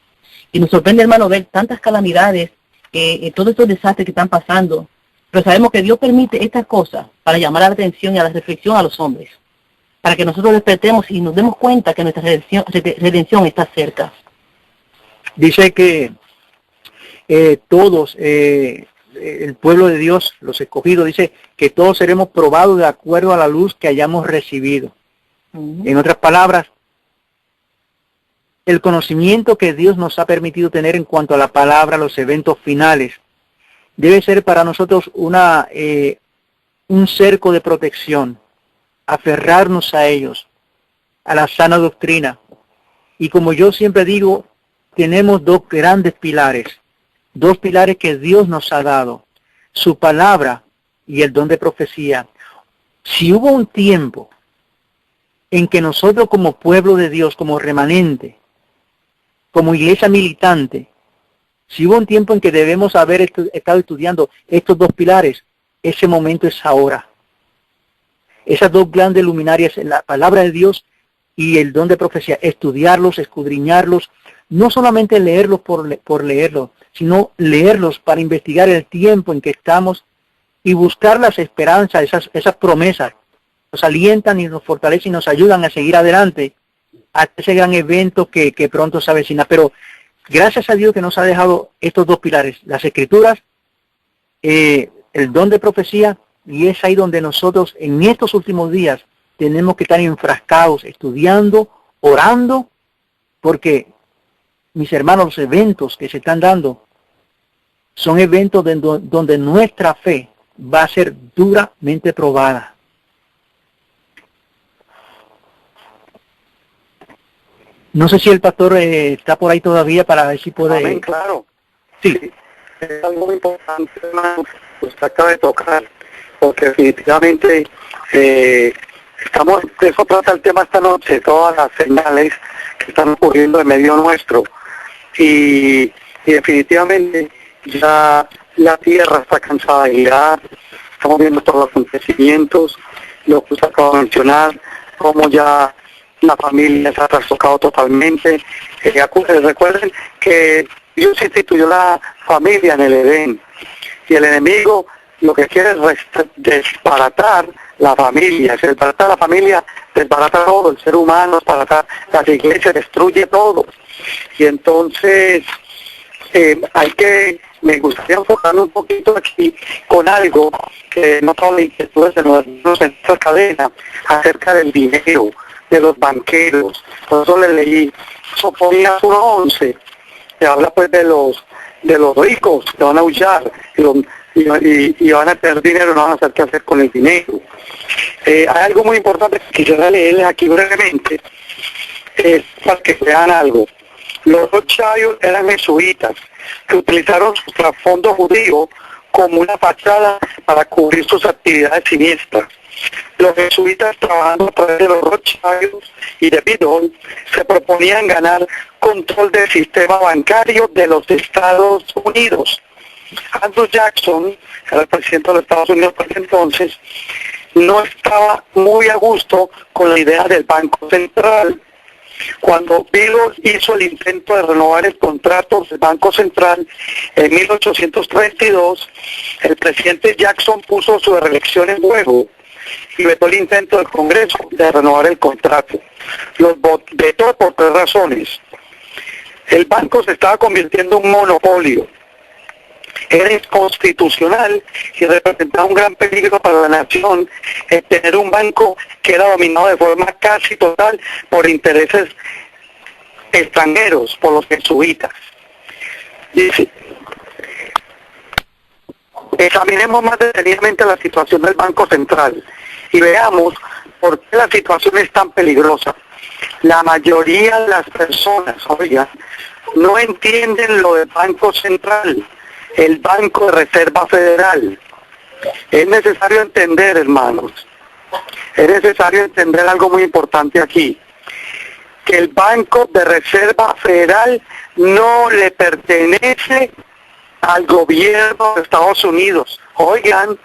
Y nos sorprende, hermano, ver tantas calamidades, todos estos desastres que están pasando, pero sabemos que Dios permite estas cosas para llamar la atención y a la reflexión a los hombres, para que nosotros despertemos y nos demos cuenta que nuestra redención está cerca. Dice que todos, el pueblo de Dios, los escogidos, dice que todos seremos probados de acuerdo a la luz que hayamos recibido. En otras palabras, el conocimiento que Dios nos ha permitido tener en cuanto a la palabra, los eventos finales, debe ser para nosotros un cerco de protección, aferrarnos a ellos, a la sana doctrina. Y como yo siempre digo, tenemos dos grandes pilares que Dios nos ha dado, su palabra y el don de profecía. Si hubo un tiempo en que nosotros como pueblo de Dios, como remanente, como iglesia militante, si hubo un tiempo en que debemos haber estado estudiando estos dos pilares, ese momento es ahora. Esas dos grandes luminarias, la palabra de Dios y el don de profecía, estudiarlos, escudriñarlos, no solamente leerlos por leerlos, sino leerlos para investigar el tiempo en que estamos y buscar las esperanzas, esas promesas, nos alientan y nos fortalecen y nos ayudan a seguir adelante a ese gran evento que pronto se avecina. Pero gracias a Dios que nos ha dejado estos dos pilares, las Escrituras, el don de profecía, y es ahí donde nosotros en estos últimos días tenemos que estar enfrascados, estudiando, orando, porque mis hermanos, los eventos que se están dando son eventos donde nuestra fe va a ser duramente probada. No sé si el pastor está por ahí todavía para ver si puede... Amén, claro. Sí. Es algo muy importante, hermano, usted acaba de tocar, porque definitivamente de eso trata el tema esta noche, todas las señales que están ocurriendo en medio nuestro. Y definitivamente ya la tierra está cansada de girar, estamos viendo todos los acontecimientos, lo que usted acaba de mencionar, cómo ya la familia se ha trastocado totalmente. Recuerden que Dios instituyó la familia en el Edén, y el enemigo lo que quiere es desbaratar la familia. Si desbarata la familia, desbarata todo, el ser humano, desbarata las iglesias, destruye todo. Y entonces me gustaría enfocarme un poquito aquí con algo que no todas las inquietudes de nosotros en esta cadena, acerca del dinero, de los banqueros. Por eso le leí Sofonías 1:11, que habla pues de los ricos que van a huyar y van a tener dinero, no van a saber qué hacer con el dinero. Hay algo muy importante que quisiera leerles aquí brevemente, para que vean algo. Los Rothschild eran jesuitas que utilizaron su trasfondo judío como una fachada para cubrir sus actividades siniestras. Los jesuitas, trabajando a través de los Rothschild y de Bidol, se proponían ganar control del sistema bancario de los Estados Unidos. Andrew Jackson, era el presidente de los Estados Unidos por entonces, no estaba muy a gusto con la idea del Banco Central. Cuando Bidol hizo el intento de renovar el contrato del Banco Central en 1832, el presidente Jackson puso su reelección en juego y vetó el intento del Congreso de renovar el contrato. Los vetó por 3 razones. El banco se estaba convirtiendo en un monopolio. Era inconstitucional y representaba un gran peligro para la nación el tener un banco que era dominado de forma casi total por intereses extranjeros, por los jesuitas. Dice, examinemos más detenidamente la situación del Banco Central y veamos por qué la situación es tan peligrosa. La mayoría de las personas, oigan, no entienden lo del Banco Central, el Banco de Reserva Federal. Es necesario entender, hermanos, es necesario entender algo muy importante aquí, que el Banco de Reserva Federal no le pertenece al gobierno de Estados Unidos. Oigan,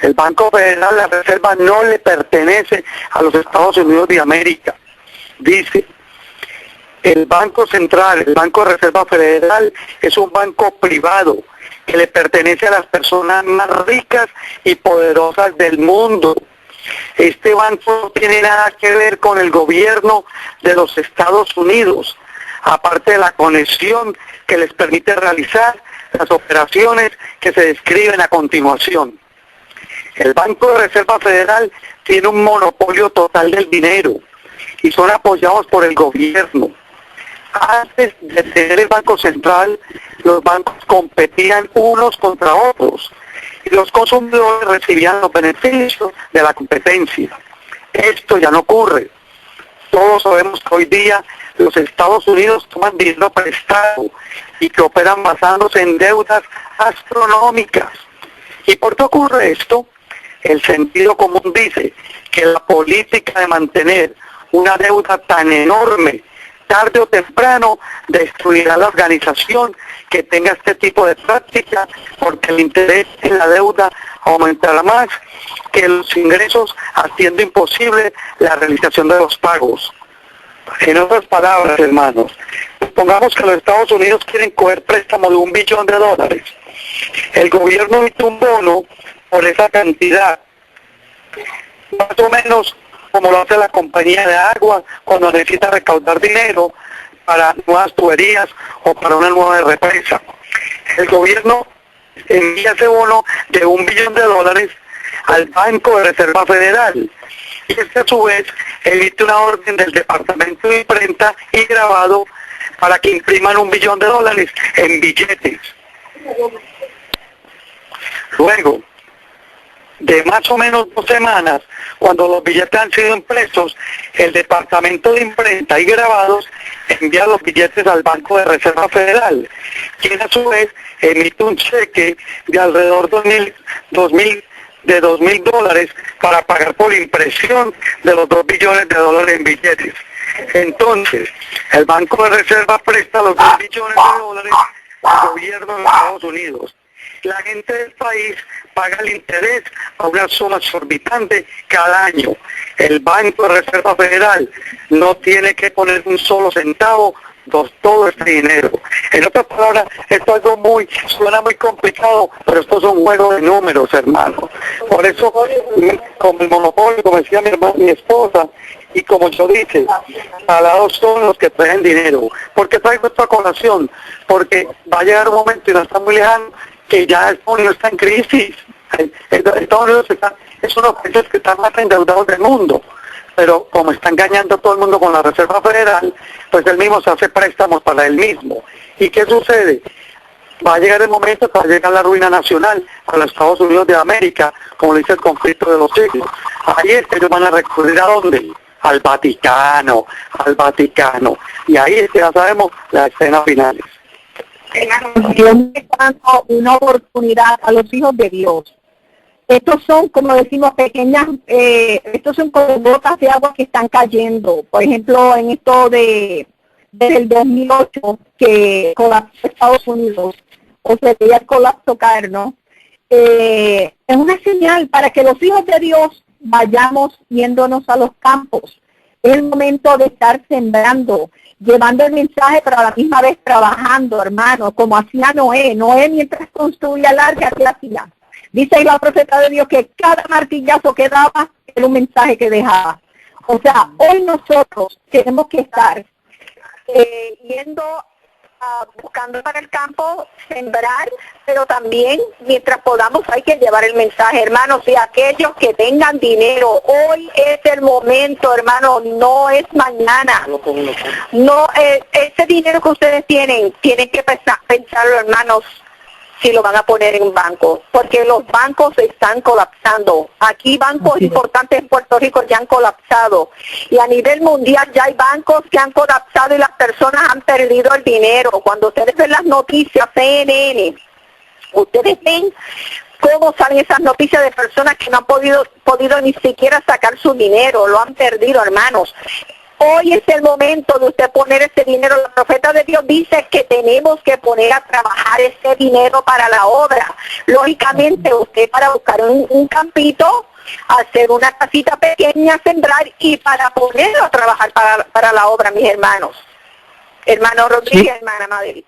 el Banco Federal, la Reserva, no le pertenece a los Estados Unidos de América. Dice, el Banco Central, el Banco de Reserva Federal, es un banco privado que le pertenece a las personas más ricas y poderosas del mundo. Este banco no tiene nada que ver con el gobierno de los Estados Unidos, aparte de la conexión que les permite realizar las operaciones que se describen a continuación. El Banco de Reserva Federal tiene un monopolio total del dinero y son apoyados por el gobierno. Antes de tener el Banco Central, los bancos competían unos contra otros y los consumidores recibían los beneficios de la competencia. Esto ya no ocurre. Todos sabemos que hoy día los Estados Unidos toman dinero prestado y que operan basándose en deudas astronómicas. ¿Y por qué ocurre esto? El sentido común dice que la política de mantener una deuda tan enorme, tarde o temprano destruirá la organización que tenga este tipo de práctica, porque el interés en la deuda aumentará más que los ingresos, haciendo imposible la realización de los pagos. En otras palabras, hermanos, supongamos que los Estados Unidos quieren coger préstamo de $1 billón. El gobierno emite un bono por esa cantidad, más o menos como lo hace la compañía de agua cuando necesita recaudar dinero para nuevas tuberías o para una nueva represa. El gobierno envía ese bono de $1 billón al Banco de Reserva Federal, y este a su vez emite una orden del Departamento de Imprenta y Grabado para que impriman $1 billón en billetes. Luego de más o menos 2 semanas, cuando los billetes han sido impresos, el Departamento de Imprenta y Grabados envía los billetes al Banco de Reserva Federal, quien a su vez emite un cheque de alrededor de $2.000 para pagar por impresión de los $2 billones en billetes. Entonces, el Banco de Reserva presta los $2 billones al gobierno de Estados Unidos. La gente del país paga el interés a una suma exorbitante cada año. El Banco de Reserva Federal no tiene que poner un solo centavo todo este dinero. En otras palabras, esto es algo suena muy complicado, pero esto es un juego de números, hermano. Por eso, como el monopolio, como decía mi esposa, y como yo dije, alados son los que traen dinero. ¿Por qué traigo esto a colación? Porque va a llegar un momento, y no está muy lejano, que ya Estados Unidos está en crisis. Estados Unidos es uno de los países que están más endeudados del mundo, pero como está engañando a todo el mundo con la Reserva Federal, pues él mismo se hace préstamos para él mismo. ¿Y qué sucede? Va a llegar el momento que va a llegar la ruina nacional a los Estados Unidos de América, como dice el conflicto de los siglos. Ahí es que ellos van a recurrir ¿a dónde? Al Vaticano. Y ahí es que ya sabemos las escenas finales. Dios está dando una oportunidad a los hijos de Dios. Estos son, como decimos, pequeñas, estos son como gotas de agua que están cayendo. Por ejemplo, en esto desde el 2008, que colapsó Estados Unidos, o se veía el colapso caer, ¿no? Es una señal para que los hijos de Dios vayamos yéndonos a los campos. Es el momento de estar sembrando, llevando el mensaje, pero a la misma vez trabajando, hermano, como hacía Noé. Noé, mientras construía el arca, ¿qué hacía? Dice la profeta de Dios que cada martillazo que daba era un mensaje que dejaba. O sea, hoy nosotros tenemos que estar yendo, buscando para el campo, sembrar, pero también mientras podamos hay que llevar el mensaje, hermanos, y aquellos que tengan dinero, hoy es el momento, hermano, no es mañana. No, ese dinero que ustedes tienen que pensarlo, hermanos, si lo van a poner en un banco, porque los bancos están colapsando. Aquí bancos importantes en Puerto Rico ya han colapsado, y a nivel mundial ya hay bancos que han colapsado y las personas han perdido el dinero. Cuando ustedes ven las noticias, CNN, ustedes ven cómo salen esas noticias de personas que no han podido ni siquiera sacar su dinero, lo han perdido, hermanos. Hoy es el momento de usted poner ese dinero. La profeta de Dios dice que tenemos que poner a trabajar ese dinero para la obra. Lógicamente, usted para buscar un campito, hacer una casita pequeña, sembrar y para ponerlo a trabajar para la obra, mis hermanos. Hermano Rodríguez, Sí. hermana Madrid.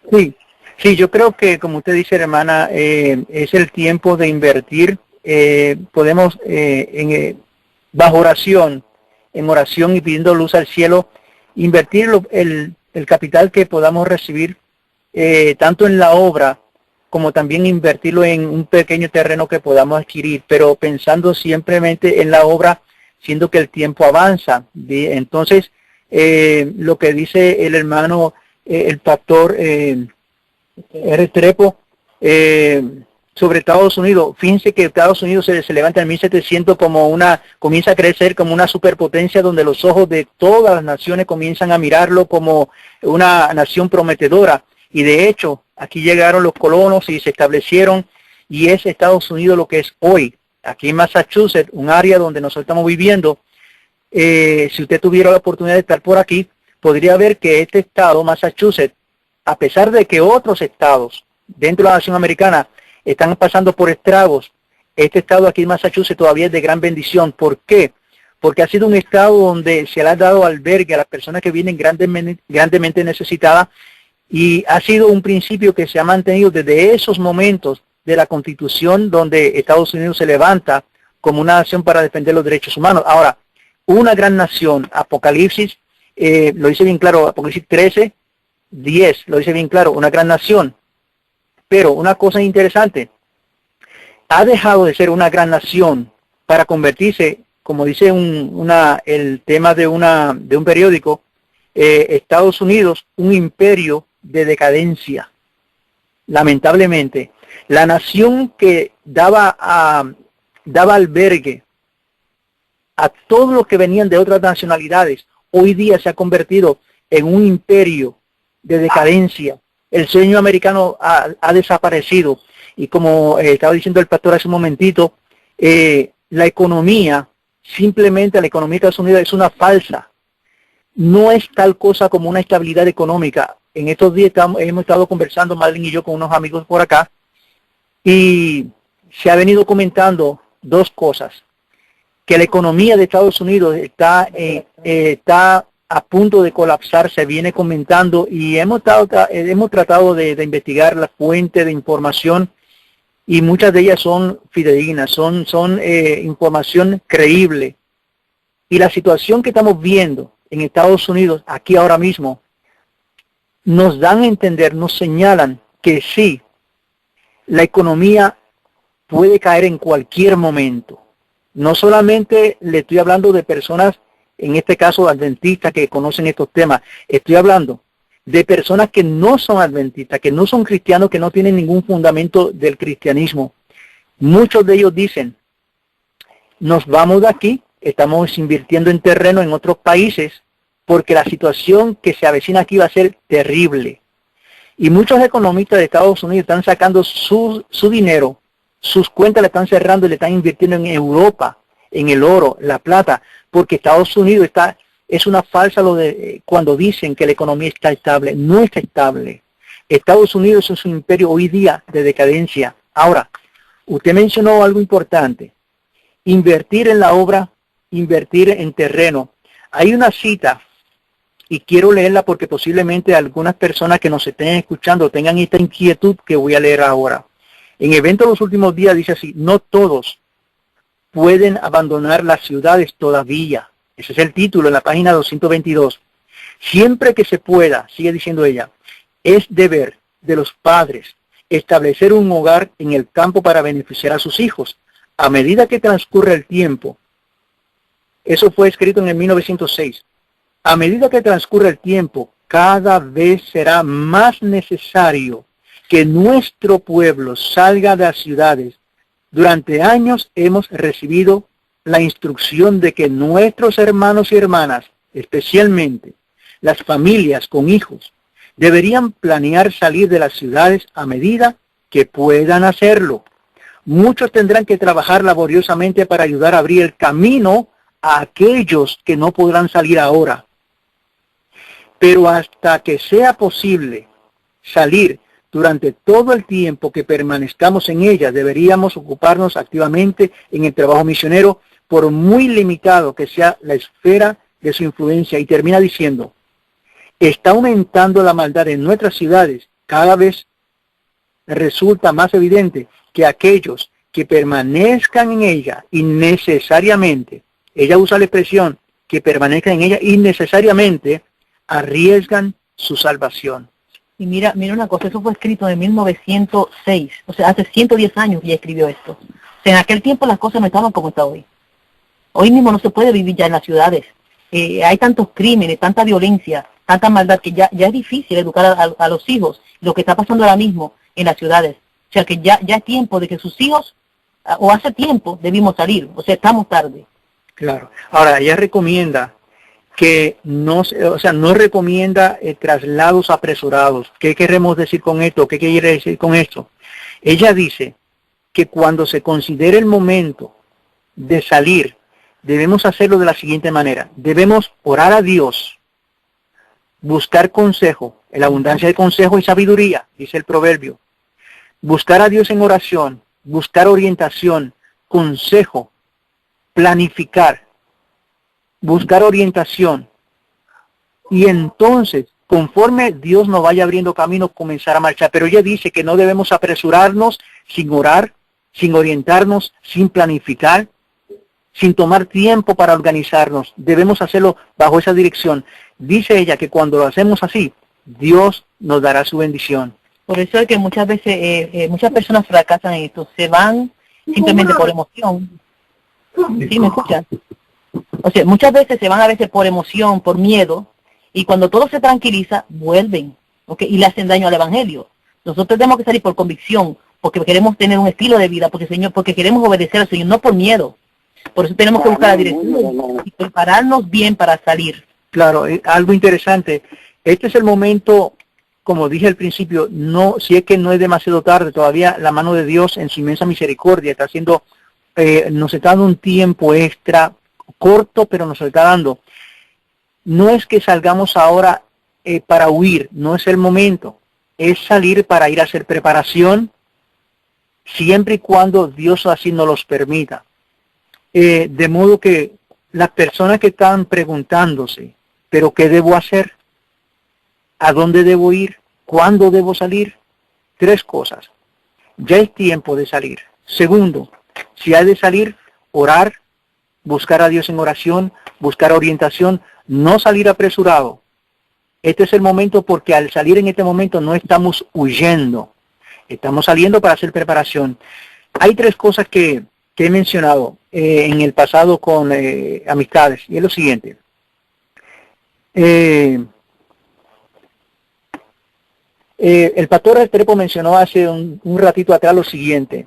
Sí, yo creo que, como usted dice, hermana, es el tiempo de invertir. Podemos, bajo oración, en oración y pidiendo luz al cielo, invertir el capital que podamos recibir, tanto en la obra, como también invertirlo en un pequeño terreno que podamos adquirir, pero pensando simplemente en la obra, siendo que el tiempo avanza. Entonces, lo que dice el hermano, el pastor Restrepo, sobre Estados Unidos, fíjense que Estados Unidos se levanta en 1700 comienza a crecer como una superpotencia donde los ojos de todas las naciones comienzan a mirarlo como una nación prometedora. Y de hecho, aquí llegaron los colonos y se establecieron, y es Estados Unidos lo que es hoy. Aquí en Massachusetts, un área donde nosotros estamos viviendo, si usted tuviera la oportunidad de estar por aquí, podría ver que este estado, Massachusetts, a pesar de que otros estados dentro de la nación americana están pasando por estragos, este estado aquí en Massachusetts todavía es de gran bendición. ¿Por qué? Porque ha sido un estado donde se le ha dado albergue a las personas que vienen grandemente necesitadas, y ha sido un principio que se ha mantenido desde esos momentos de la Constitución, donde Estados Unidos se levanta como una nación para defender los derechos humanos. Ahora, una gran nación, Apocalipsis, lo dice bien claro, Apocalipsis 13:10, lo dice bien claro, una gran nación. Pero una cosa interesante, ha dejado de ser una gran nación para convertirse, como dice el tema de un periódico, Estados Unidos, un imperio de decadencia. Lamentablemente, la nación que daba albergue a todos los que venían de otras nacionalidades, hoy día se ha convertido en un imperio de decadencia. El sueño americano ha desaparecido, y como estaba diciendo el pastor hace un momentito, la economía de Estados Unidos es una falsa. No es tal cosa como una estabilidad económica. En estos días hemos estado conversando, Madeline y yo, con unos amigos por acá, y se ha venido comentando dos cosas: que la economía de Estados Unidos está a punto de colapsar, se viene comentando, y hemos tratado de investigar la fuente de información, y muchas de ellas son fidedignas, son información creíble. Y la situación que estamos viendo en Estados Unidos, aquí ahora mismo, nos dan a entender, nos señalan que sí, la economía puede caer en cualquier momento. No solamente le estoy hablando de personas, en este caso adventistas, que conocen estos temas. Estoy hablando de personas que no son adventistas, que no son cristianos, que no tienen ningún fundamento del cristianismo. Muchos de ellos dicen: nos vamos de aquí, estamos invirtiendo en terreno en otros países, porque la situación que se avecina aquí va a ser terrible. Y muchos economistas de Estados Unidos están sacando su dinero, sus cuentas le están cerrando y le están invirtiendo en Europa, en el oro, la plata, porque Estados Unidos es una falsa cuando dicen que la economía está estable. No está estable. Estados Unidos es un imperio hoy día de decadencia. Ahora, usted mencionó algo importante: invertir en la obra, invertir en terreno. Hay una cita, y quiero leerla porque posiblemente algunas personas que nos estén escuchando tengan esta inquietud que voy a leer ahora. En Eventos de los Últimos Días dice así: no todos pueden abandonar las ciudades todavía. Ese es el título en la página 222. Siempre que se pueda, sigue diciendo ella, es deber de los padres establecer un hogar en el campo para beneficiar a sus hijos. A medida que transcurre el tiempo, eso fue escrito en el 1906, a medida que transcurre el tiempo, cada vez será más necesario que nuestro pueblo salga de las ciudades. Durante años hemos recibido la instrucción de que nuestros hermanos y hermanas, especialmente las familias con hijos, deberían planear salir de las ciudades a medida que puedan hacerlo. Muchos tendrán que trabajar laboriosamente para ayudar a abrir el camino a aquellos que no podrán salir ahora. pero hasta que sea posible salir durante todo el tiempo que permanezcamos en ella, deberíamos ocuparnos activamente en el trabajo misionero, por muy limitado que sea la esfera de su influencia. Y termina diciendo, está aumentando la maldad en nuestras ciudades. Cada vez resulta más evidente que aquellos que permanezcan en ella innecesariamente, ella usa la expresión que permanezcan en ella innecesariamente, arriesgan su salvación. Y mira una cosa, eso fue escrito en 1906, o sea, hace 110 años que ella escribió esto. O sea, en aquel tiempo las cosas no estaban como está hoy. Hoy mismo no se puede vivir ya en las ciudades. Hay tantos crímenes, tanta violencia, tanta maldad, que ya es difícil educar a los hijos. Lo que está pasando ahora mismo en las ciudades. O sea, que ya es tiempo de que sus hijos, o hace tiempo, debimos salir. O sea, estamos tarde. Claro. Ahora, ella recomienda que no recomienda traslados apresurados. ¿Qué queremos decir con esto? ¿Qué quiere decir con esto? Ella dice que cuando se considere el momento de salir, debemos hacerlo de la siguiente manera. Debemos orar a Dios, buscar consejo, en la abundancia de consejo y sabiduría, dice el proverbio. Buscar a Dios en oración, buscar orientación, consejo, planificar, buscar orientación. Y entonces, conforme Dios nos vaya abriendo camino, comenzar a marchar. Pero ella dice que no debemos apresurarnos sin orar, sin orientarnos, sin planificar, sin tomar tiempo para organizarnos. Debemos hacerlo bajo esa dirección. Dice ella que cuando lo hacemos así, Dios nos dará su bendición. Por eso es que muchas veces, muchas personas fracasan en esto. Se van simplemente por emoción. ¿Sí me escuchas? O sea, muchas veces se van a veces por emoción, por miedo, y cuando todo se tranquiliza, vuelven, ¿okay? Y le hacen daño al evangelio. Nosotros tenemos que salir por convicción, porque queremos tener un estilo de vida, porque queremos obedecer al Señor, no por miedo. Por eso tenemos que buscar la dirección y prepararnos bien para salir. Claro, algo interesante. Este es el momento, como dije al principio, si es que no es demasiado tarde, todavía la mano de Dios en su inmensa misericordia está haciendo, nos está dando un tiempo extra, corto, pero nos está dando. No es que salgamos ahora para huir, no es el momento. Es salir para ir a hacer preparación, siempre y cuando Dios así nos los permita. De modo que las personas que están preguntándose, ¿pero qué debo hacer? ¿A dónde debo ir? ¿Cuándo debo salir? 3 cosas. Ya es tiempo de salir. Segundo, si hay de salir, orar, buscar a Dios en oración, buscar orientación, no salir apresurado. Este es el momento, porque al salir en este momento no estamos huyendo. Estamos saliendo para hacer preparación. Hay 3 cosas que he mencionado en el pasado con amistades, y es lo siguiente. El pastor Restrepo mencionó hace un ratito atrás lo siguiente.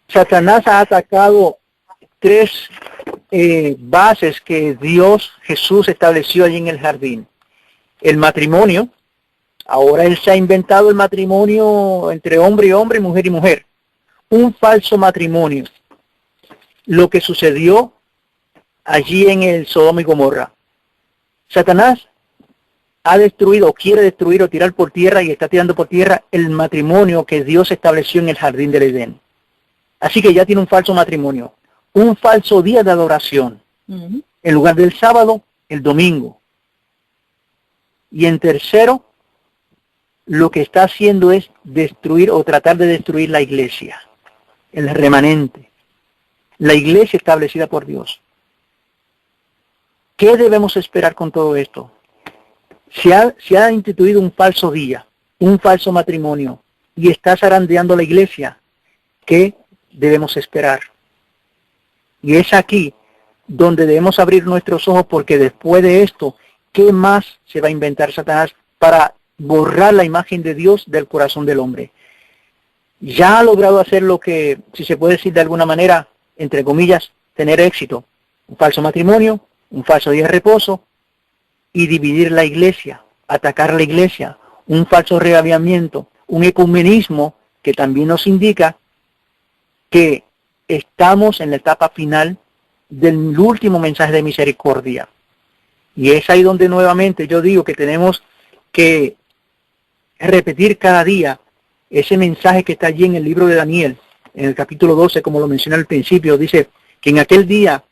Satanás ha atacado 3 bases que Dios, Jesús, estableció allí en el jardín. El matrimonio. Ahora él se ha inventado el matrimonio entre hombre y hombre, mujer y mujer. Un falso matrimonio. Lo que sucedió allí en el Sodoma y Gomorra. Satanás ha destruido, o quiere destruir, o tirar por tierra, y está tirando por tierra el matrimonio que Dios estableció en el jardín del Edén. Así que ya tiene un falso matrimonio. Un falso día de adoración. En lugar del sábado, el domingo. Y en tercero, lo que está haciendo es destruir o tratar de destruir la iglesia. El remanente. La iglesia establecida por Dios. ¿Qué debemos esperar con todo esto? Se ha instituido un falso día, un falso matrimonio, y está zarandeando la iglesia. ¿Qué debemos esperar? Y es aquí donde debemos abrir nuestros ojos, porque después de esto, ¿qué más se va a inventar Satanás para borrar la imagen de Dios del corazón del hombre? Ya ha logrado hacer lo que, si se puede decir de alguna manera, entre comillas, tener éxito. Un falso matrimonio, un falso día de reposo, y dividir la iglesia, atacar la iglesia, un falso reavivamiento, un ecumenismo que también nos indica que estamos en la etapa final del último mensaje de misericordia. Y es ahí donde nuevamente yo digo que tenemos que repetir cada día ese mensaje que está allí en el libro de Daniel, en el capítulo 12, como lo mencioné al principio. Dice que en aquel día,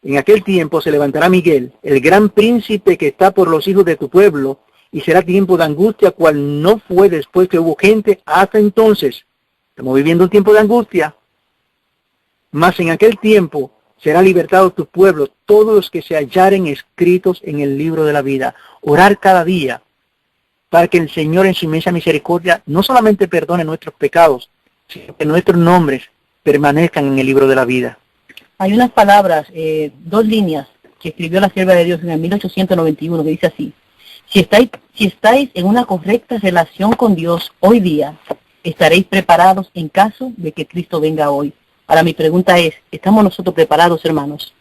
en aquel tiempo se levantará Miguel, el gran príncipe que está por los hijos de tu pueblo, y será tiempo de angustia, cual no fue después que hubo gente hasta entonces. Estamos viviendo un tiempo de angustia, mas en aquel tiempo será libertado tu pueblo, todos los que se hallaren escritos en el libro de la vida. Orar cada día para que el Señor en su inmensa misericordia no solamente perdone nuestros pecados, sino que nuestros nombres permanezcan en el libro de la vida. Hay unas palabras, 2 líneas, que escribió la sierva de Dios en el 1891, que dice así: si estáis en una correcta relación con Dios hoy día, estaréis preparados en caso de que Cristo venga hoy. Ahora mi pregunta es, ¿estamos nosotros preparados, hermanos?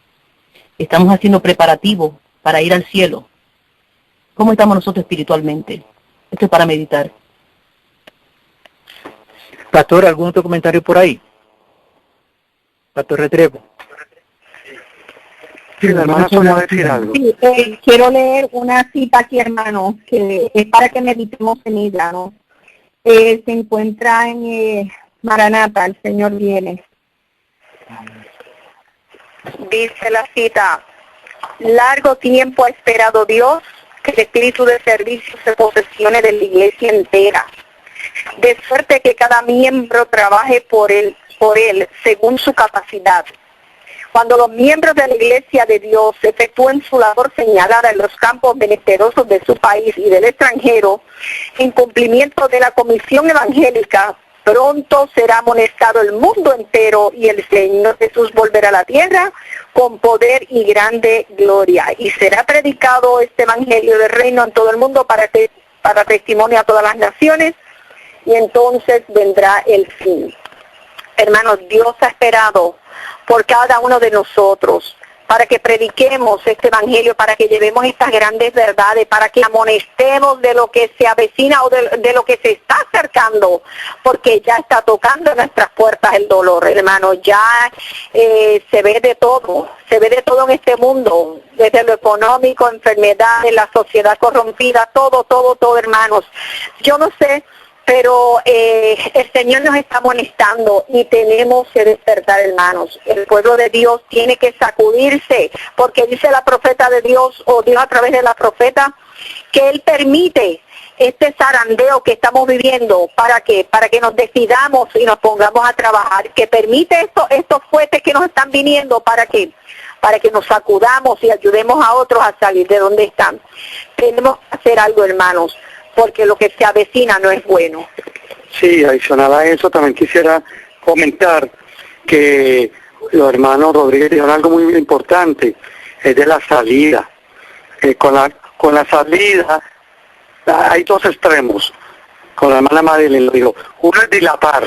¿Estamos haciendo preparativo para ir al cielo? ¿Cómo estamos nosotros espiritualmente? Esto es para meditar. Pastor, ¿algún otro comentario por ahí? Pastor Restrepo. Sí, la hermana Sonia va a decir algo. Sí, quiero leer una cita aquí, hermano, que es para que meditemos en ella, ¿no? Se encuentra en Maranata, el Señor viene. Dice la cita: largo tiempo ha esperado Dios que el espíritu de servicio se posesione de la iglesia entera, de suerte que cada miembro trabaje por él según su capacidad. Cuando los miembros de la iglesia de Dios efectúen su labor señalada en los campos menesterosos de su país y del extranjero, en cumplimiento de la comisión evangélica, pronto será amonestado el mundo entero y el Señor Jesús volverá a la tierra con poder y grande gloria. Y será predicado este evangelio del reino en todo el mundo para testimonio a todas las naciones, y entonces vendrá el fin. Hermanos, Dios ha esperado por cada uno de nosotros, para que prediquemos este evangelio, para que llevemos estas grandes verdades, para que amonestemos de lo que se avecina o de lo que se está acercando, porque ya está tocando en nuestras puertas el dolor, hermano. Ya se ve de todo en este mundo, desde lo económico, enfermedades, la sociedad corrompida, todo, hermanos. Yo no sé, pero el Señor nos está amonestando y tenemos que despertar, hermanos. El pueblo de Dios tiene que sacudirse, porque dice la profeta de Dios, o Dios a través de la profeta, que Él permite este zarandeo que estamos viviendo. ¿Para qué? Para que nos decidamos y nos pongamos a trabajar. Que permite estos fuertes que nos están viniendo. ¿Para qué? Para que nos sacudamos y ayudemos a otros a salir de donde están. Tenemos que hacer algo, hermanos, porque lo que se avecina no es bueno. Sí, adicional a eso también quisiera comentar que los hermanos Rodríguez dijeron algo muy importante, es de la salida. Con la salida hay 2 extremos, con la hermana Madeline lo dijo. Uno es dilatar,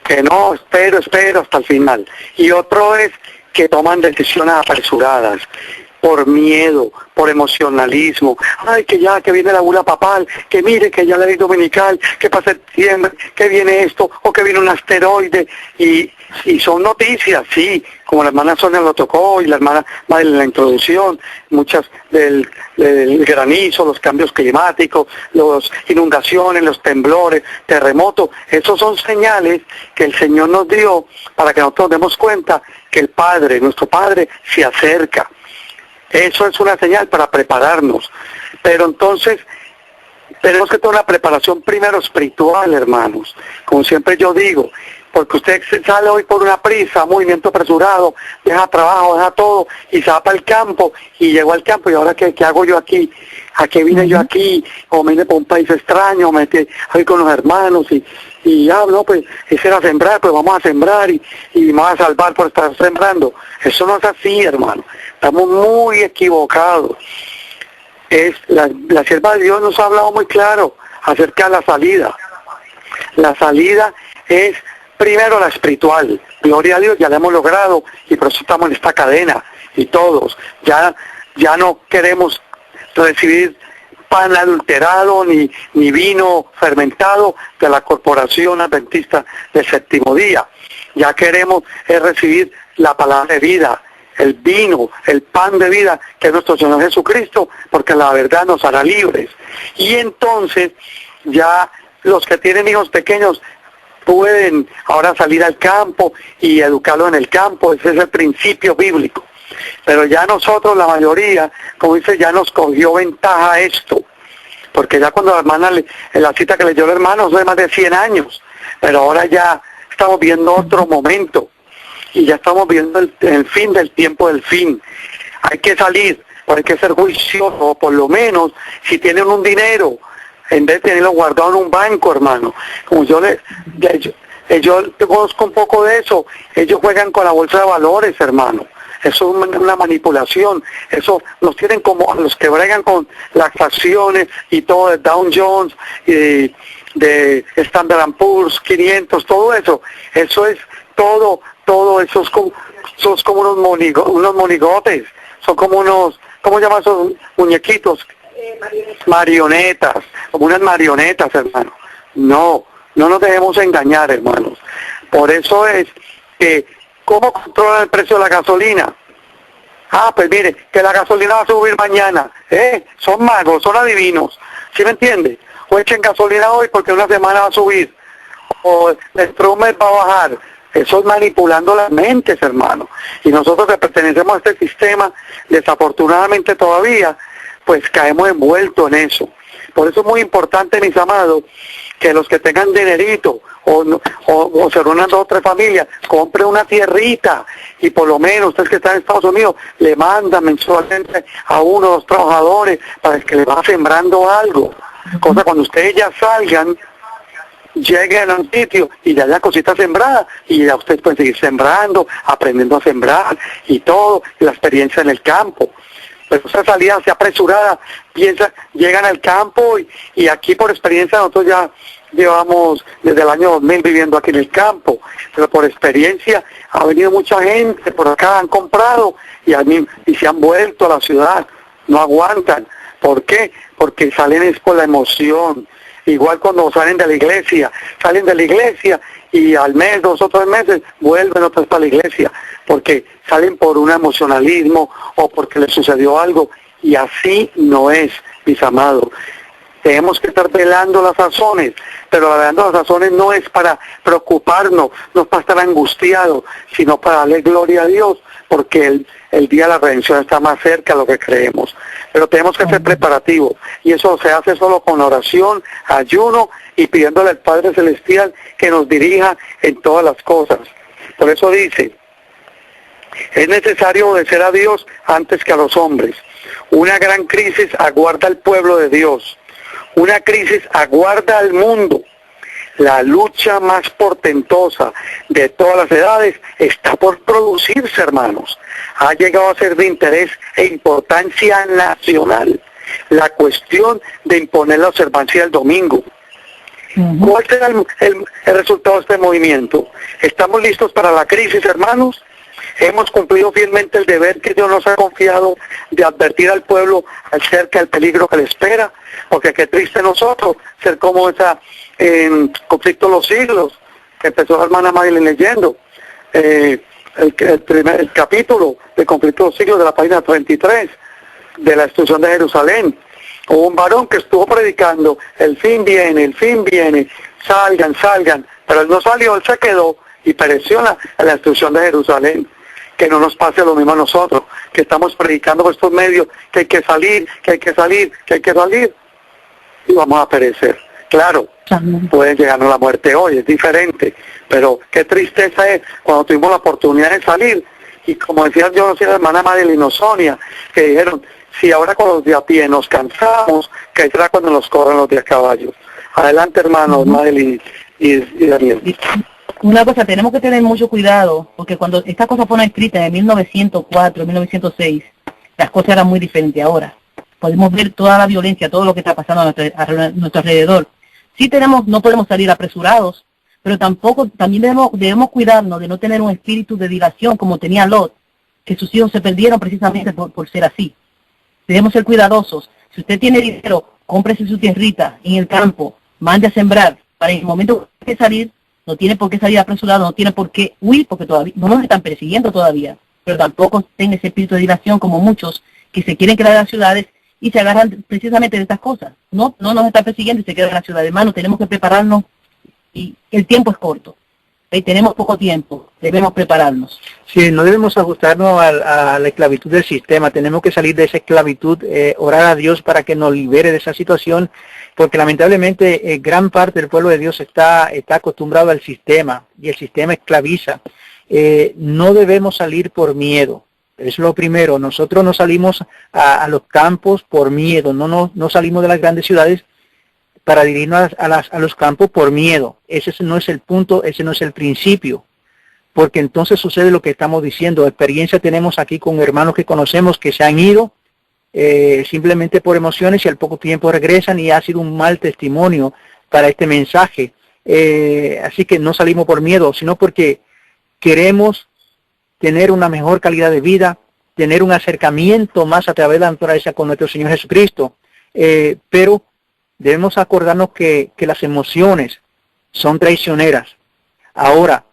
que no, espero hasta el final, y otro es que toman decisiones apresuradas, por miedo, por emocionalismo. Ay, que ya, que viene la bula papal, que mire, que ya la ley dominical, que para septiembre, que viene esto, o que viene un asteroide, y son noticias, sí, como la hermana Sonia lo tocó, y la hermana Madre en la introducción, muchas del granizo, los cambios climáticos, las inundaciones, los temblores, terremotos, esos son señales que el Señor nos dio para que nosotros demos cuenta que el Padre, nuestro Padre, se acerca. Eso es una señal para prepararnos. Pero entonces, tenemos que tener una preparación primero espiritual, hermanos. Como siempre yo digo, porque usted sale hoy por una prisa, movimiento apresurado, deja trabajo, deja todo, y se va para el campo, y llegó al campo, y ahora ¿qué hago yo aquí? ¿A qué vine yo aquí? O me vine por un país extraño, o me metí ahí con los hermanos, y no, pues ese era sembrar, pues vamos a sembrar, y me vas a salvar por estar sembrando. Eso no es así, hermano. Estamos muy equivocados. La sierva de Dios nos ha hablado muy claro acerca de la salida. La salida es primero la espiritual. Gloria a Dios, ya la hemos logrado, y por eso estamos en esta cadena, y todos. Ya no queremos recibir pan adulterado ni vino fermentado de la Corporación Adventista del Séptimo Día. Ya queremos recibir la palabra de vida, el vino, el pan de vida, que es nuestro Señor Jesucristo, porque la verdad nos hará libres. Y entonces ya los que tienen hijos pequeños pueden ahora salir al campo y educarlo en el campo. Ese es el principio bíblico. Pero ya nosotros, la mayoría, como dice, ya nos cogió ventaja esto. Porque ya cuando la hermana, en la cita que leyó el hermano, eso de más de 100 años. Pero ahora ya estamos viendo otro momento. Y ya estamos viendo el fin del tiempo del fin. Hay que salir, hay que ser juicioso, por lo menos, si tienen un dinero, en vez de tenerlo guardado en un banco, hermano. Como yo conozco un poco de eso, ellos juegan con la bolsa de valores, hermano. Eso es una manipulación. Eso nos tienen como a los que bregan con las acciones y todo de Dow Jones y de Standard & Poor's 500, todo eso. Eso es todo eso es como unos monigotes. Son como unos, ¿cómo se llaman esos muñequitos? Marionetas, como unas marionetas, hermano. No nos dejemos engañar, hermanos. Por eso es que, ¿cómo controlan el precio de la gasolina? Pues mire, que la gasolina va a subir mañana. Son magos, son adivinos. ¿Sí me entiende? O echen gasolina hoy porque una semana va a subir. O dentro de un mes va a bajar. Eso es manipulando las mentes, hermano. Y nosotros que pertenecemos a este sistema, desafortunadamente todavía, pues caemos envueltos en eso. Por eso es muy importante, mis amados, que los que tengan dinerito o se reúnan 2 o 3 familias, compren una tierrita y por lo menos ustedes que están en Estados Unidos le mandan mensualmente a 1 o 2 trabajadores para que les va sembrando algo. Cosa cuando ustedes ya salgan, lleguen a un sitio y ya haya cositas sembradas y ya ustedes pueden seguir sembrando, aprendiendo a sembrar y todo, y la experiencia en el campo. Pero esa salida así apresurada, llegan al campo y aquí por experiencia nosotros ya llevamos desde el año 2000 viviendo aquí en el campo, pero por experiencia ha venido mucha gente por acá, han comprado y se han vuelto a la ciudad, no aguantan. ¿Por qué? Porque salen es por la emoción. Igual cuando salen de la iglesia y al mes, 2 o 3 meses, vuelven otra vez para la iglesia, porque salen por un emocionalismo o porque les sucedió algo, y así no es, mis amados. Tenemos que estar velando las razones, pero velando las razones no es para preocuparnos, no es para estar angustiados, sino para darle gloria a Dios, porque el día de la redención está más cerca de lo que creemos. Pero tenemos que ser preparativos, y eso se hace solo con oración, ayuno y pidiéndole al Padre Celestial que nos dirija en todas las cosas. Por eso dice, es necesario obedecer a Dios antes que a los hombres. Una gran crisis aguarda al pueblo de Dios. Una crisis aguarda al mundo. La lucha más portentosa de todas las edades está por producirse, hermanos. Ha llegado a ser de interés e importancia nacional la cuestión de imponer la observancia del domingo. ¿Cuál será el resultado de este movimiento? ¿Estamos listos para la crisis, hermanos? ¿Hemos cumplido fielmente el deber que Dios nos ha confiado de advertir al pueblo acerca del peligro que le espera? Porque qué triste nosotros ser como esa conflicto de los siglos que empezó la hermana Madeline leyendo. El capítulo de conflicto de los siglos de la página 33 de la destrucción de Jerusalén. Hubo un varón que estuvo predicando, el fin viene, salgan, pero él no salió, él se quedó y pereció en la destrucción de Jerusalén. Que no nos pase lo mismo a nosotros, que estamos predicando por estos medios, que hay que salir, y vamos a perecer. Claro, puede llegarnos la muerte hoy, es diferente, pero qué tristeza es cuando tuvimos la oportunidad de salir, y como decía yo, la hermana Madeline o Sonia, que dijeron, si ahora con los de a pie nos cansamos, que será cuando nos corran los de a caballo. Adelante, hermanos, Madeline y Daniel. Una cosa, tenemos que tener mucho cuidado, porque cuando esta cosa fue escrita en 1904, 1906, las cosas eran muy diferentes ahora. Podemos ver toda la violencia, todo lo que está pasando a nuestro alrededor. Sí no podemos salir apresurados, pero también debemos cuidarnos de no tener un espíritu de dilación como tenía Lot, que sus hijos se perdieron precisamente por ser así. Debemos ser cuidadosos. Si usted tiene dinero, cómprese su tierrita en el campo, mande a sembrar, para en el momento que salir, no tiene por qué salir apresurado, no tiene por qué huir, porque todavía no nos están persiguiendo todavía. pero tampoco tenga ese espíritu de dilación como muchos que se quieren quedar en las ciudades y se agarran precisamente de estas cosas. No nos está persiguiendo y se quedan en la ciudad. Hermano, tenemos que prepararnos y el tiempo es corto. Tenemos poco tiempo, debemos prepararnos. Sí, no debemos ajustarnos a la esclavitud del sistema, tenemos que salir de esa esclavitud, orar a Dios para que nos libere de esa situación, porque lamentablemente gran parte del pueblo de Dios está acostumbrado al sistema y el sistema esclaviza. No debemos salir por miedo, es lo primero. Nosotros no salimos a los campos por miedo, no salimos de las grandes ciudades para dirigirnos a los campos por miedo. Ese no es el punto, ese no es el principio, porque entonces sucede lo que estamos diciendo. Experiencia tenemos aquí con hermanos que conocemos que se han ido simplemente por emociones y al poco tiempo regresan, y ha sido un mal testimonio para este mensaje. Así que no salimos por miedo, sino porque queremos tener una mejor calidad de vida, tener un acercamiento más a través de la naturaleza con nuestro Señor Jesucristo, pero debemos acordarnos que las emociones son traicioneras. Ahora,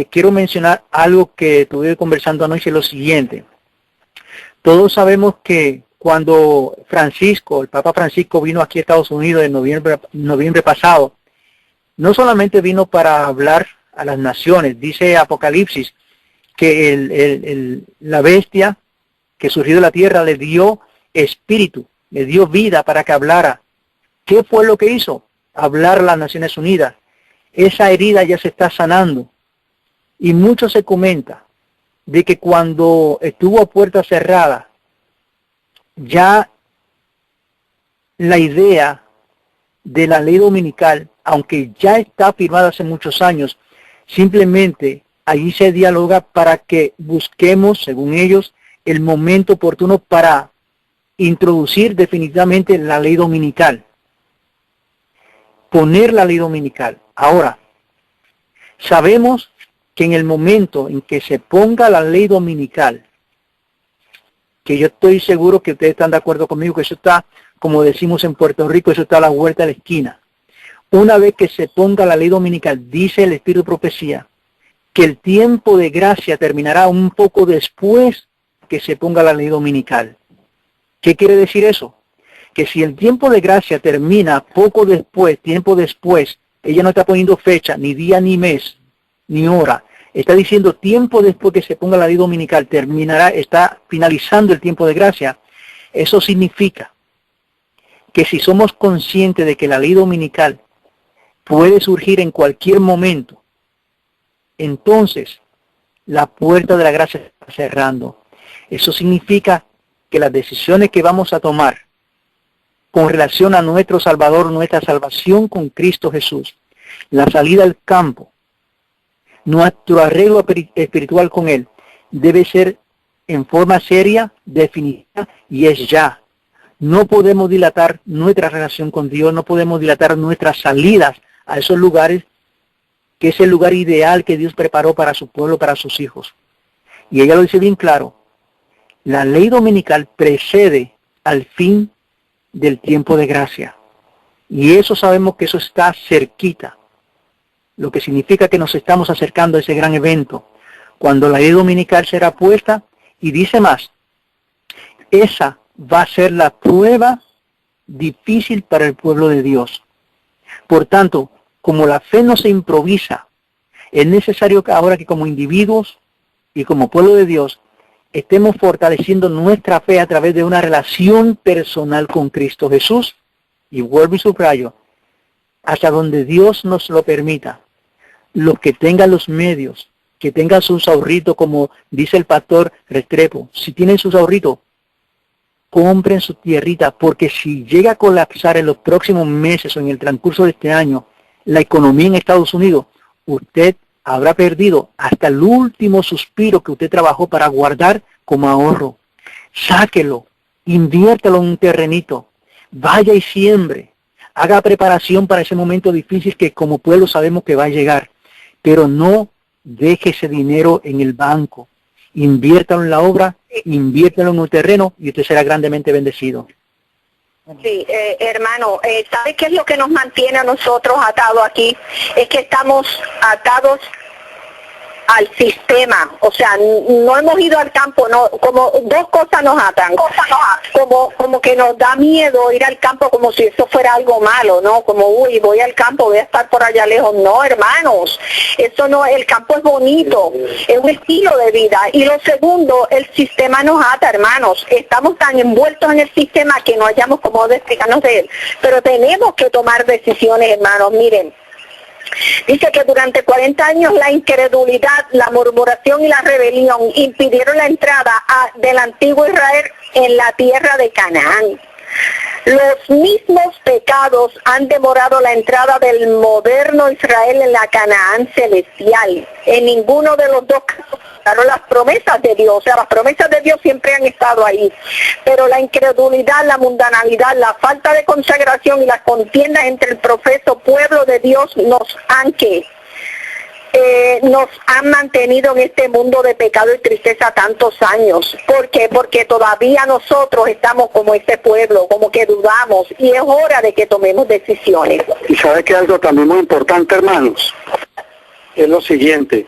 quiero mencionar algo que estuve conversando anoche, lo siguiente. Todos sabemos que cuando el Papa Francisco vino aquí a Estados Unidos en noviembre pasado, no solamente vino para hablar a las naciones, dice Apocalipsis, que la bestia que surgió de la tierra le dio espíritu, le dio vida para que hablara. ¿Qué fue lo que hizo? Hablar a las Naciones Unidas. Esa herida ya se está sanando. Y mucho se comenta de que cuando estuvo a puerta cerrada, ya la idea de la ley dominical, aunque ya está firmada hace muchos años, simplemente allí se dialoga para que busquemos, según ellos, el momento oportuno para introducir definitivamente la ley dominical. Poner la ley dominical. Ahora, sabemos que en el momento en que se ponga la ley dominical, que yo estoy seguro que ustedes están de acuerdo conmigo, que eso está, como decimos en Puerto Rico, eso está a la vuelta de la esquina. Una vez que se ponga la ley dominical, dice el Espíritu de Profecía, que el tiempo de gracia terminará un poco después que se ponga la ley dominical. ¿Qué quiere decir eso? Que si el tiempo de gracia termina poco después, tiempo después, ella no está poniendo fecha, ni día, ni mes, ni hora. Está diciendo tiempo después que se ponga la ley dominical, terminará, está finalizando el tiempo de gracia. Eso significa que si somos conscientes de que la ley dominical puede surgir en cualquier momento, entonces la puerta de la gracia se está cerrando. Eso significa que las decisiones que vamos a tomar con relación a nuestro Salvador, nuestra salvación con Cristo Jesús, la salida al campo, nuestro arreglo espiritual con Él, debe ser en forma seria, definida, y es ya. No podemos dilatar nuestra relación con Dios, no podemos dilatar nuestras salidas a esos lugares, que es el lugar ideal que Dios preparó para su pueblo, para sus hijos. Y ella lo dice bien claro, la ley dominical precede al fin del tiempo de gracia. Y eso sabemos que eso está cerquita, lo que significa que nos estamos acercando a ese gran evento, cuando la ley dominical será puesta, y dice más, esa va a ser la prueba difícil para el pueblo de Dios. Por tanto, como la fe no se improvisa, es necesario que ahora que como individuos y como pueblo de Dios, estemos fortaleciendo nuestra fe a través de una relación personal con Cristo Jesús, y vuelvo y subrayo, hasta donde Dios nos lo permita. Los que tengan los medios, que tengan sus ahorritos, como dice el pastor Restrepo, si tienen sus ahorritos, compren su tierrita, porque si llega a colapsar en los próximos meses o en el transcurso de este año la economía en Estados Unidos, usted habrá perdido hasta el último suspiro que usted trabajó para guardar como ahorro. Sáquelo, inviértalo en un terrenito, vaya y siembre, haga preparación para ese momento difícil que como pueblo sabemos que va a llegar, pero no deje ese dinero en el banco, inviértalo en la obra, inviértalo en un terreno y usted será grandemente bendecido. Sí, hermano, ¿sabe qué es lo que nos mantiene a nosotros atados aquí? Es que estamos atados al sistema, o sea, no hemos ido al campo, no, como dos cosas nos atan, como que nos da miedo ir al campo como si eso fuera algo malo, ¿no? Como, uy, voy al campo, voy a estar por allá lejos. No, hermanos, eso no, el campo es bonito, es un estilo de vida. Y lo segundo, el sistema nos ata, hermanos, estamos tan envueltos en el sistema que no hayamos cómo explicarnos de él, pero tenemos que tomar decisiones, hermanos. Miren, dice que durante 40 años la incredulidad, la murmuración y la rebelión impidieron la entrada del antiguo Israel en la tierra de Canaán. Los mismos pecados han demorado la entrada del moderno Israel en la Canaán celestial. En ninguno de los dos casos quitaron las promesas de Dios. O sea, las promesas de Dios siempre han estado ahí. Pero la incredulidad, la mundanalidad, la falta de consagración y las contiendas entre el profeso pueblo de Dios nos han mantenido en este mundo de pecado y tristeza tantos años. ¿Por qué? Porque todavía nosotros estamos como este pueblo, como que dudamos, y es hora de que tomemos decisiones. Y sabe que algo también muy importante, hermanos, es lo siguiente,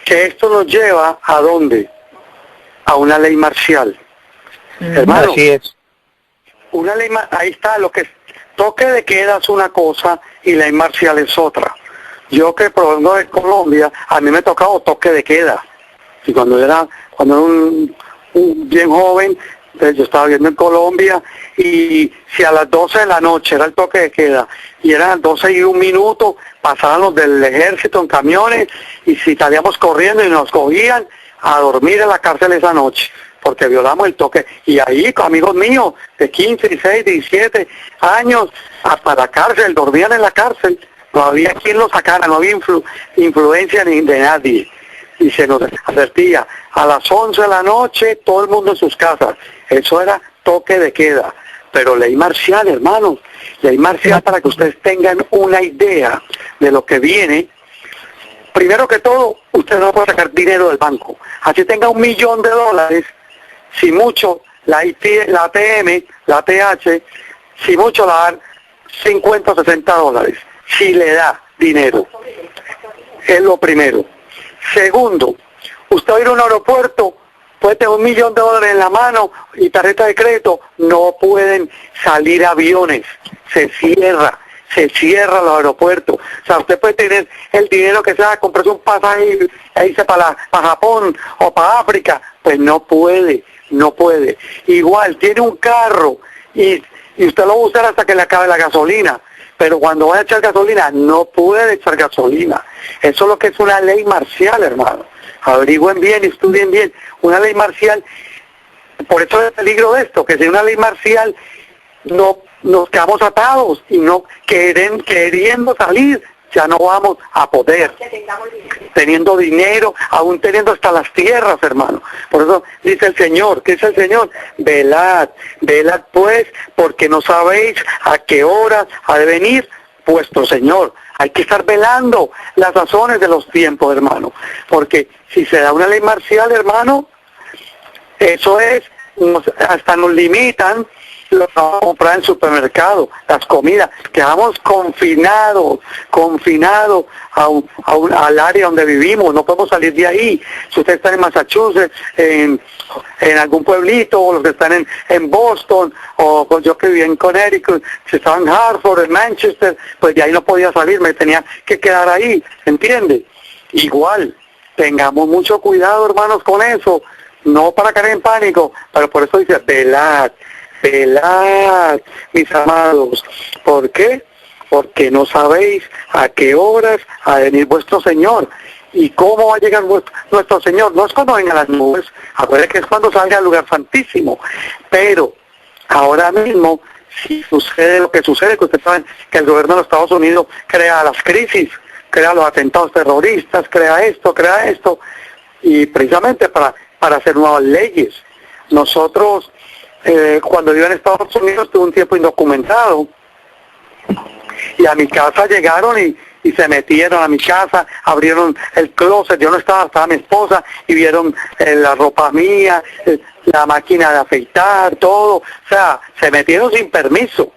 que esto nos lleva ¿a dónde? A una ley marcial. Hermano, así es. Una ley, ahí está, lo que es toque de queda es una cosa y ley marcial es otra. Yo que provengo de Colombia, a mí me tocaba toque de queda. Y cuando era un bien joven, yo estaba viviendo en Colombia, y si a las 12 de la noche era el toque de queda, y eran las 12 y 1 minuto, pasaban los del ejército en camiones, y si salíamos corriendo y nos cogían, a dormir en la cárcel esa noche, porque violamos el toque. Y ahí, amigos míos, de 15, 16, 17 años, hasta la cárcel, dormían en la cárcel. No había quien lo sacara, no había influencia ni de nadie. Y se nos advertía, a las 11 de la noche, todo el mundo en sus casas. Eso era toque de queda. Pero ley marcial, hermanos, ley marcial para que ustedes tengan una idea de lo que viene. Primero que todo, usted no puede sacar dinero del banco. Así tenga $1 millón, si mucho, la ATM, la ATH, si mucho la dan $50 o $60. Si le da dinero, es lo primero. Segundo, usted va a ir a un aeropuerto, puede tener $1 millón en la mano y tarjeta de crédito, no pueden salir aviones, se cierra el aeropuerto. O sea, usted puede tener el dinero que sea, comprarse un pasaje e irse para Japón o para África, pues no puede. Igual, tiene un carro y usted lo va a usar hasta que le acabe la gasolina. Pero cuando va a echar gasolina, no puede echar gasolina. Eso es lo que es una ley marcial, hermano. Averigüen bien, estudien bien. Una ley marcial, por eso es el peligro de esto, que si una ley marcial no nos quedamos atados y no queriendo salir, ya no vamos a poder. Teniendo dinero, aún teniendo hasta las tierras, hermano. Por eso dice el Señor, ¿qué dice el Señor? Velad pues, porque no sabéis a qué hora ha de venir vuestro Señor. Hay que estar velando las razones de los tiempos, hermano. Porque si se da una ley marcial, hermano, eso es, hasta nos limitan lo que vamos a comprar en el supermercado, las comidas, quedamos confinados al área donde vivimos, no podemos salir de ahí. Si ustedes están en Massachusetts, en algún pueblito, o los que están en Boston, o pues yo que vivía en Connecticut, si estaba en Hartford, en Manchester, pues de ahí no podía salir, me tenía que quedar ahí, ¿entiende? Igual, tengamos mucho cuidado, hermanos, con eso, no para caer en pánico, pero por eso dice, velad, mis amados. ¿Por qué? Porque no sabéis a qué horas ha de venir vuestro Señor. ¿Y cómo va a llegar nuestro Señor? No es cuando vengan las nubes, acuérdense que es cuando salga al lugar santísimo. Pero ahora mismo, si sucede lo que sucede, que ustedes saben que el gobierno de los Estados Unidos crea las crisis, crea los atentados terroristas, crea esto, y precisamente para hacer nuevas leyes. Nosotros, cuando yo en Estados Unidos tuve un tiempo indocumentado, y a mi casa llegaron y se metieron a mi casa, abrieron el closet, yo no estaba mi esposa, y vieron la ropa mía, la máquina de afeitar, todo, o sea, se metieron sin permiso.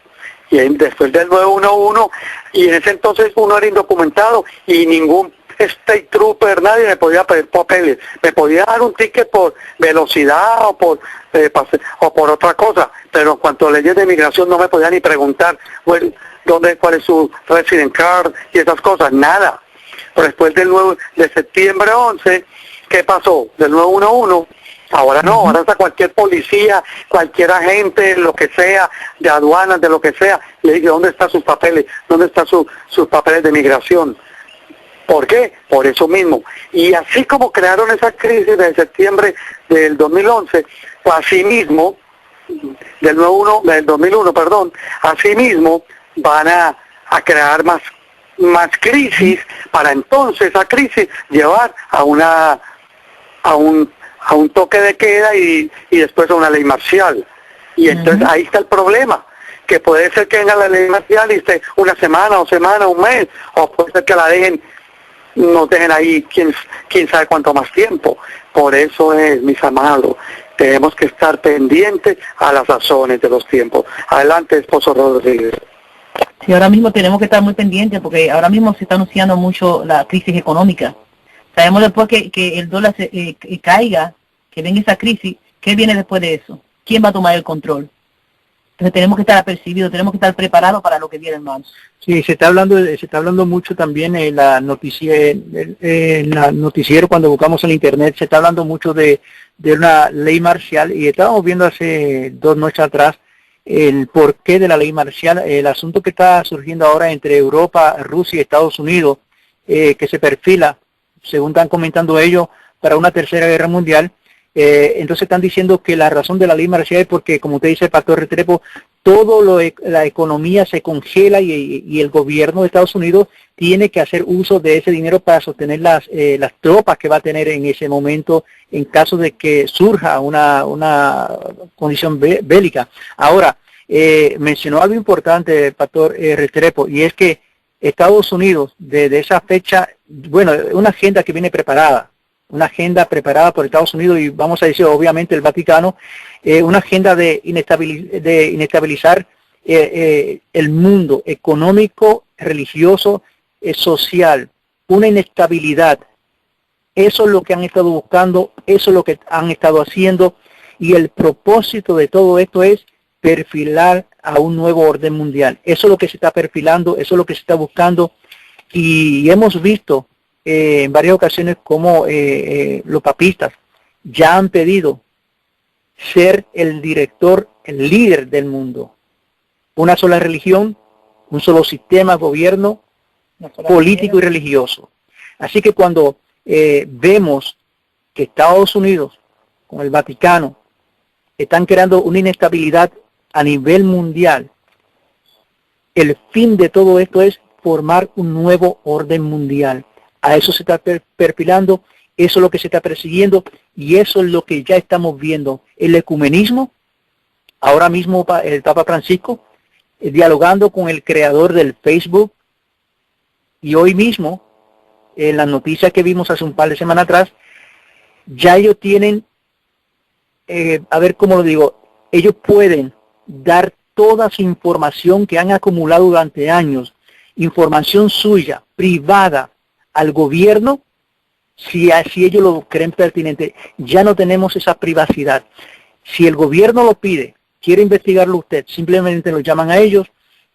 Y después del 911, y en ese entonces uno era indocumentado y ningún State Trooper, nadie me podía pedir papeles, me podía dar un ticket por velocidad o por otra cosa, pero en cuanto a leyes de inmigración no me podía ni preguntar cuál es su resident card y esas cosas, nada. Pero después de septiembre 11, ¿qué pasó? Del 911, ahora no, ahora hasta cualquier policía, cualquier agente, lo que sea, de aduanas, de lo que sea, le dije, ¿dónde están sus papeles? ¿Dónde están sus papeles de migración? ¿Por qué? Por eso mismo. Y así como crearon esa crisis de septiembre del 2011, así mismo, del 2001, perdón, así mismo van a crear más crisis para entonces esa crisis llevar a un toque de queda y después a una ley marcial. Y entonces ahí está el problema, que puede ser que venga la ley marcial y esté una semana, un mes, o puede ser que nos dejen ahí quién sabe cuánto más tiempo. Por eso es, mis amados, tenemos que estar pendientes a las razones de los tiempos. Adelante, esposo Rodríguez. Sí, ahora mismo tenemos que estar muy pendientes porque ahora mismo se está anunciando mucho la crisis económica. Sabemos después que el dólar caiga, que venga esa crisis, ¿qué viene después de eso? ¿Quién va a tomar el control? Entonces tenemos que estar apercibidos, tenemos que estar preparados para lo que viene, hermanos. Sí, se está hablando mucho también en la noticiero cuando buscamos en internet, se está hablando mucho de una ley marcial y estábamos viendo hace 2 noches atrás el porqué de la ley marcial, el asunto que está surgiendo ahora entre Europa, Rusia y Estados Unidos, que se perfila, según están comentando ellos, para una tercera guerra mundial. Entonces están diciendo que la razón de la ley marcial es porque, como usted dice, el pastor Restrepo, la economía se congela y el gobierno de Estados Unidos tiene que hacer uso de ese dinero para sostener las tropas que va a tener en ese momento en caso de que surja una condición bélica. Ahora, mencionó algo importante el pastor Restrepo, y es que Estados Unidos, desde esa fecha, bueno, una agenda que viene preparada, una agenda preparada por Estados Unidos y vamos a decir obviamente el Vaticano, una agenda de inestabilizar el mundo económico, religioso, social, una inestabilidad. Eso es lo que han estado buscando, eso es lo que han estado haciendo, y el propósito de todo esto es perfilar a un nuevo orden mundial. Eso es lo que se está perfilando, eso es lo que se está buscando, y hemos visto en varias ocasiones como los papistas ya han pedido ser el director, el líder del mundo. Una sola religión, un solo sistema, gobierno, político y religioso. Así que cuando vemos que Estados Unidos con el Vaticano están creando una inestabilidad a nivel mundial, el fin de todo esto es formar un nuevo orden mundial. A eso se está perfilando, eso es lo que se está persiguiendo y eso es lo que ya estamos viendo. El ecumenismo, ahora mismo el Papa Francisco, dialogando con el creador del Facebook, y hoy mismo, en las noticias que vimos hace un par de semanas atrás, ya ellos tienen, a ver cómo lo digo, ellos pueden dar toda su información que han acumulado durante años, información suya, privada, al gobierno, si así ellos lo creen pertinente. Ya no tenemos esa privacidad. Si el gobierno lo pide, quiere investigarlo usted, simplemente lo llaman a ellos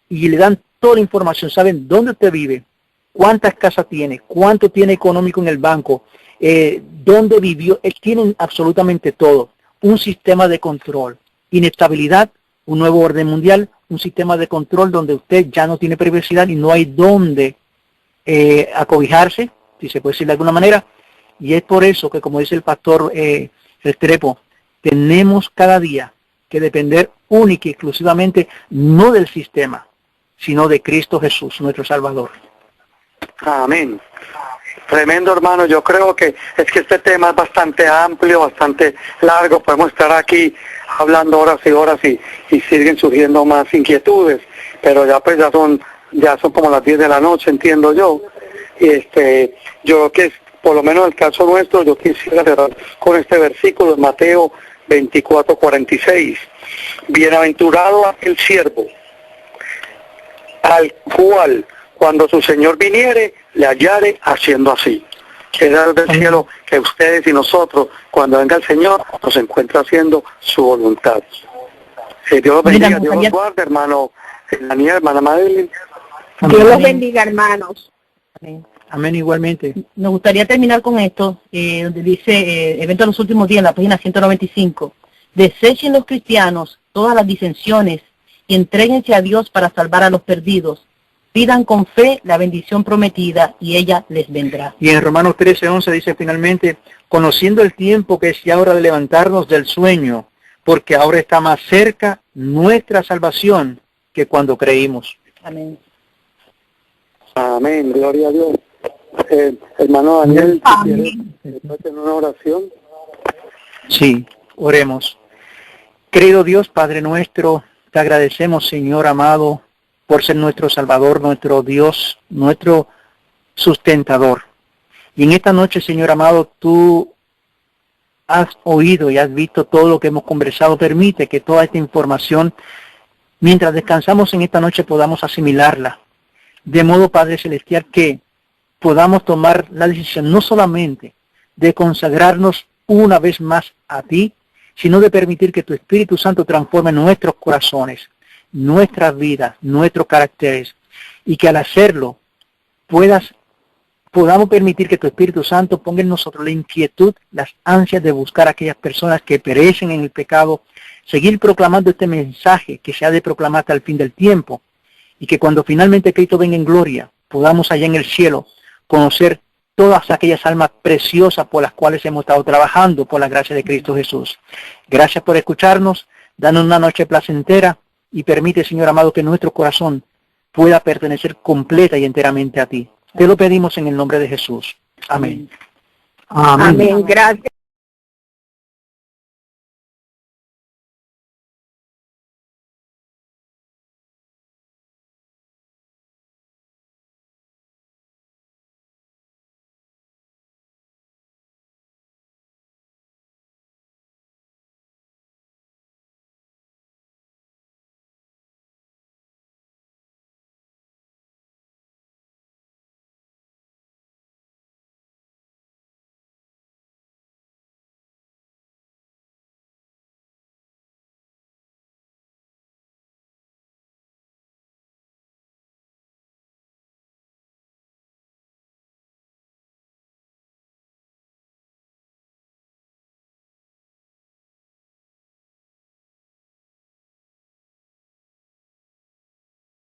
y le dan toda la información. Saben dónde usted vive, cuántas casas tiene, cuánto tiene económico en el banco, dónde vivió. Tienen absolutamente todo. Un sistema de control. Inestabilidad, un nuevo orden mundial, un sistema de control donde usted ya no tiene privacidad y no hay dónde acobijarse, si se puede decir de alguna manera, y es por eso que, como dice el pastor Restrepo, tenemos cada día que depender única y exclusivamente no del sistema, sino de Cristo Jesús, nuestro Salvador. Amén. Tremendo, hermano. Yo creo que este tema es bastante amplio, bastante largo. Podemos estar aquí hablando horas y horas y siguen surgiendo más inquietudes, pero ya son como las 10 de la noche, entiendo yo. Yo que por lo menos en el caso nuestro, yo quisiera cerrar con este versículo de Mateo 24:46. Bienaventurado aquel siervo, al cual cuando su Señor viniere le hallare haciendo así. Queda del cielo que ustedes y nosotros, cuando venga el Señor, nos encuentre haciendo su voluntad. Dios los bendiga, Dios los guarde, hermano Daniel, hermana Madeline. Dios los bendiga, hermanos. Amén. Amén, igualmente. Me gustaría terminar con esto, donde dice, evento de los últimos días, en la página 195. Desechen los cristianos todas las disensiones y entréguense a Dios para salvar a los perdidos. Pidan con fe la bendición prometida y ella les vendrá. Y en Romanos 13:11 dice finalmente, conociendo el tiempo que es ya hora de levantarnos del sueño, porque ahora está más cerca nuestra salvación que cuando creímos. Amén. Amén, gloria a Dios. Hermano Daniel, ¿quieres tener una oración? Sí, oremos. Querido Dios, Padre nuestro, te agradecemos, Señor amado, por ser nuestro Salvador, nuestro Dios, nuestro sustentador. Y en esta noche, Señor amado, tú has oído y has visto todo lo que hemos conversado. Permite que toda esta información, mientras descansamos en esta noche, podamos asimilarla. De modo, Padre Celestial, que podamos tomar la decisión no solamente de consagrarnos una vez más a ti, sino de permitir que tu Espíritu Santo transforme nuestros corazones, nuestras vidas, nuestros caracteres, y que al hacerlo podamos permitir que tu Espíritu Santo ponga en nosotros la inquietud, las ansias de buscar a aquellas personas que perecen en el pecado, seguir proclamando este mensaje que se ha de proclamar hasta el fin del tiempo, y que cuando finalmente Cristo venga en gloria, podamos allá en el cielo conocer todas aquellas almas preciosas por las cuales hemos estado trabajando por la gracia de Cristo Jesús. Gracias por escucharnos, danos una noche placentera y permite, Señor amado, que nuestro corazón pueda pertenecer completa y enteramente a ti. Te lo pedimos en el nombre de Jesús. Amén. Amén. Gracias.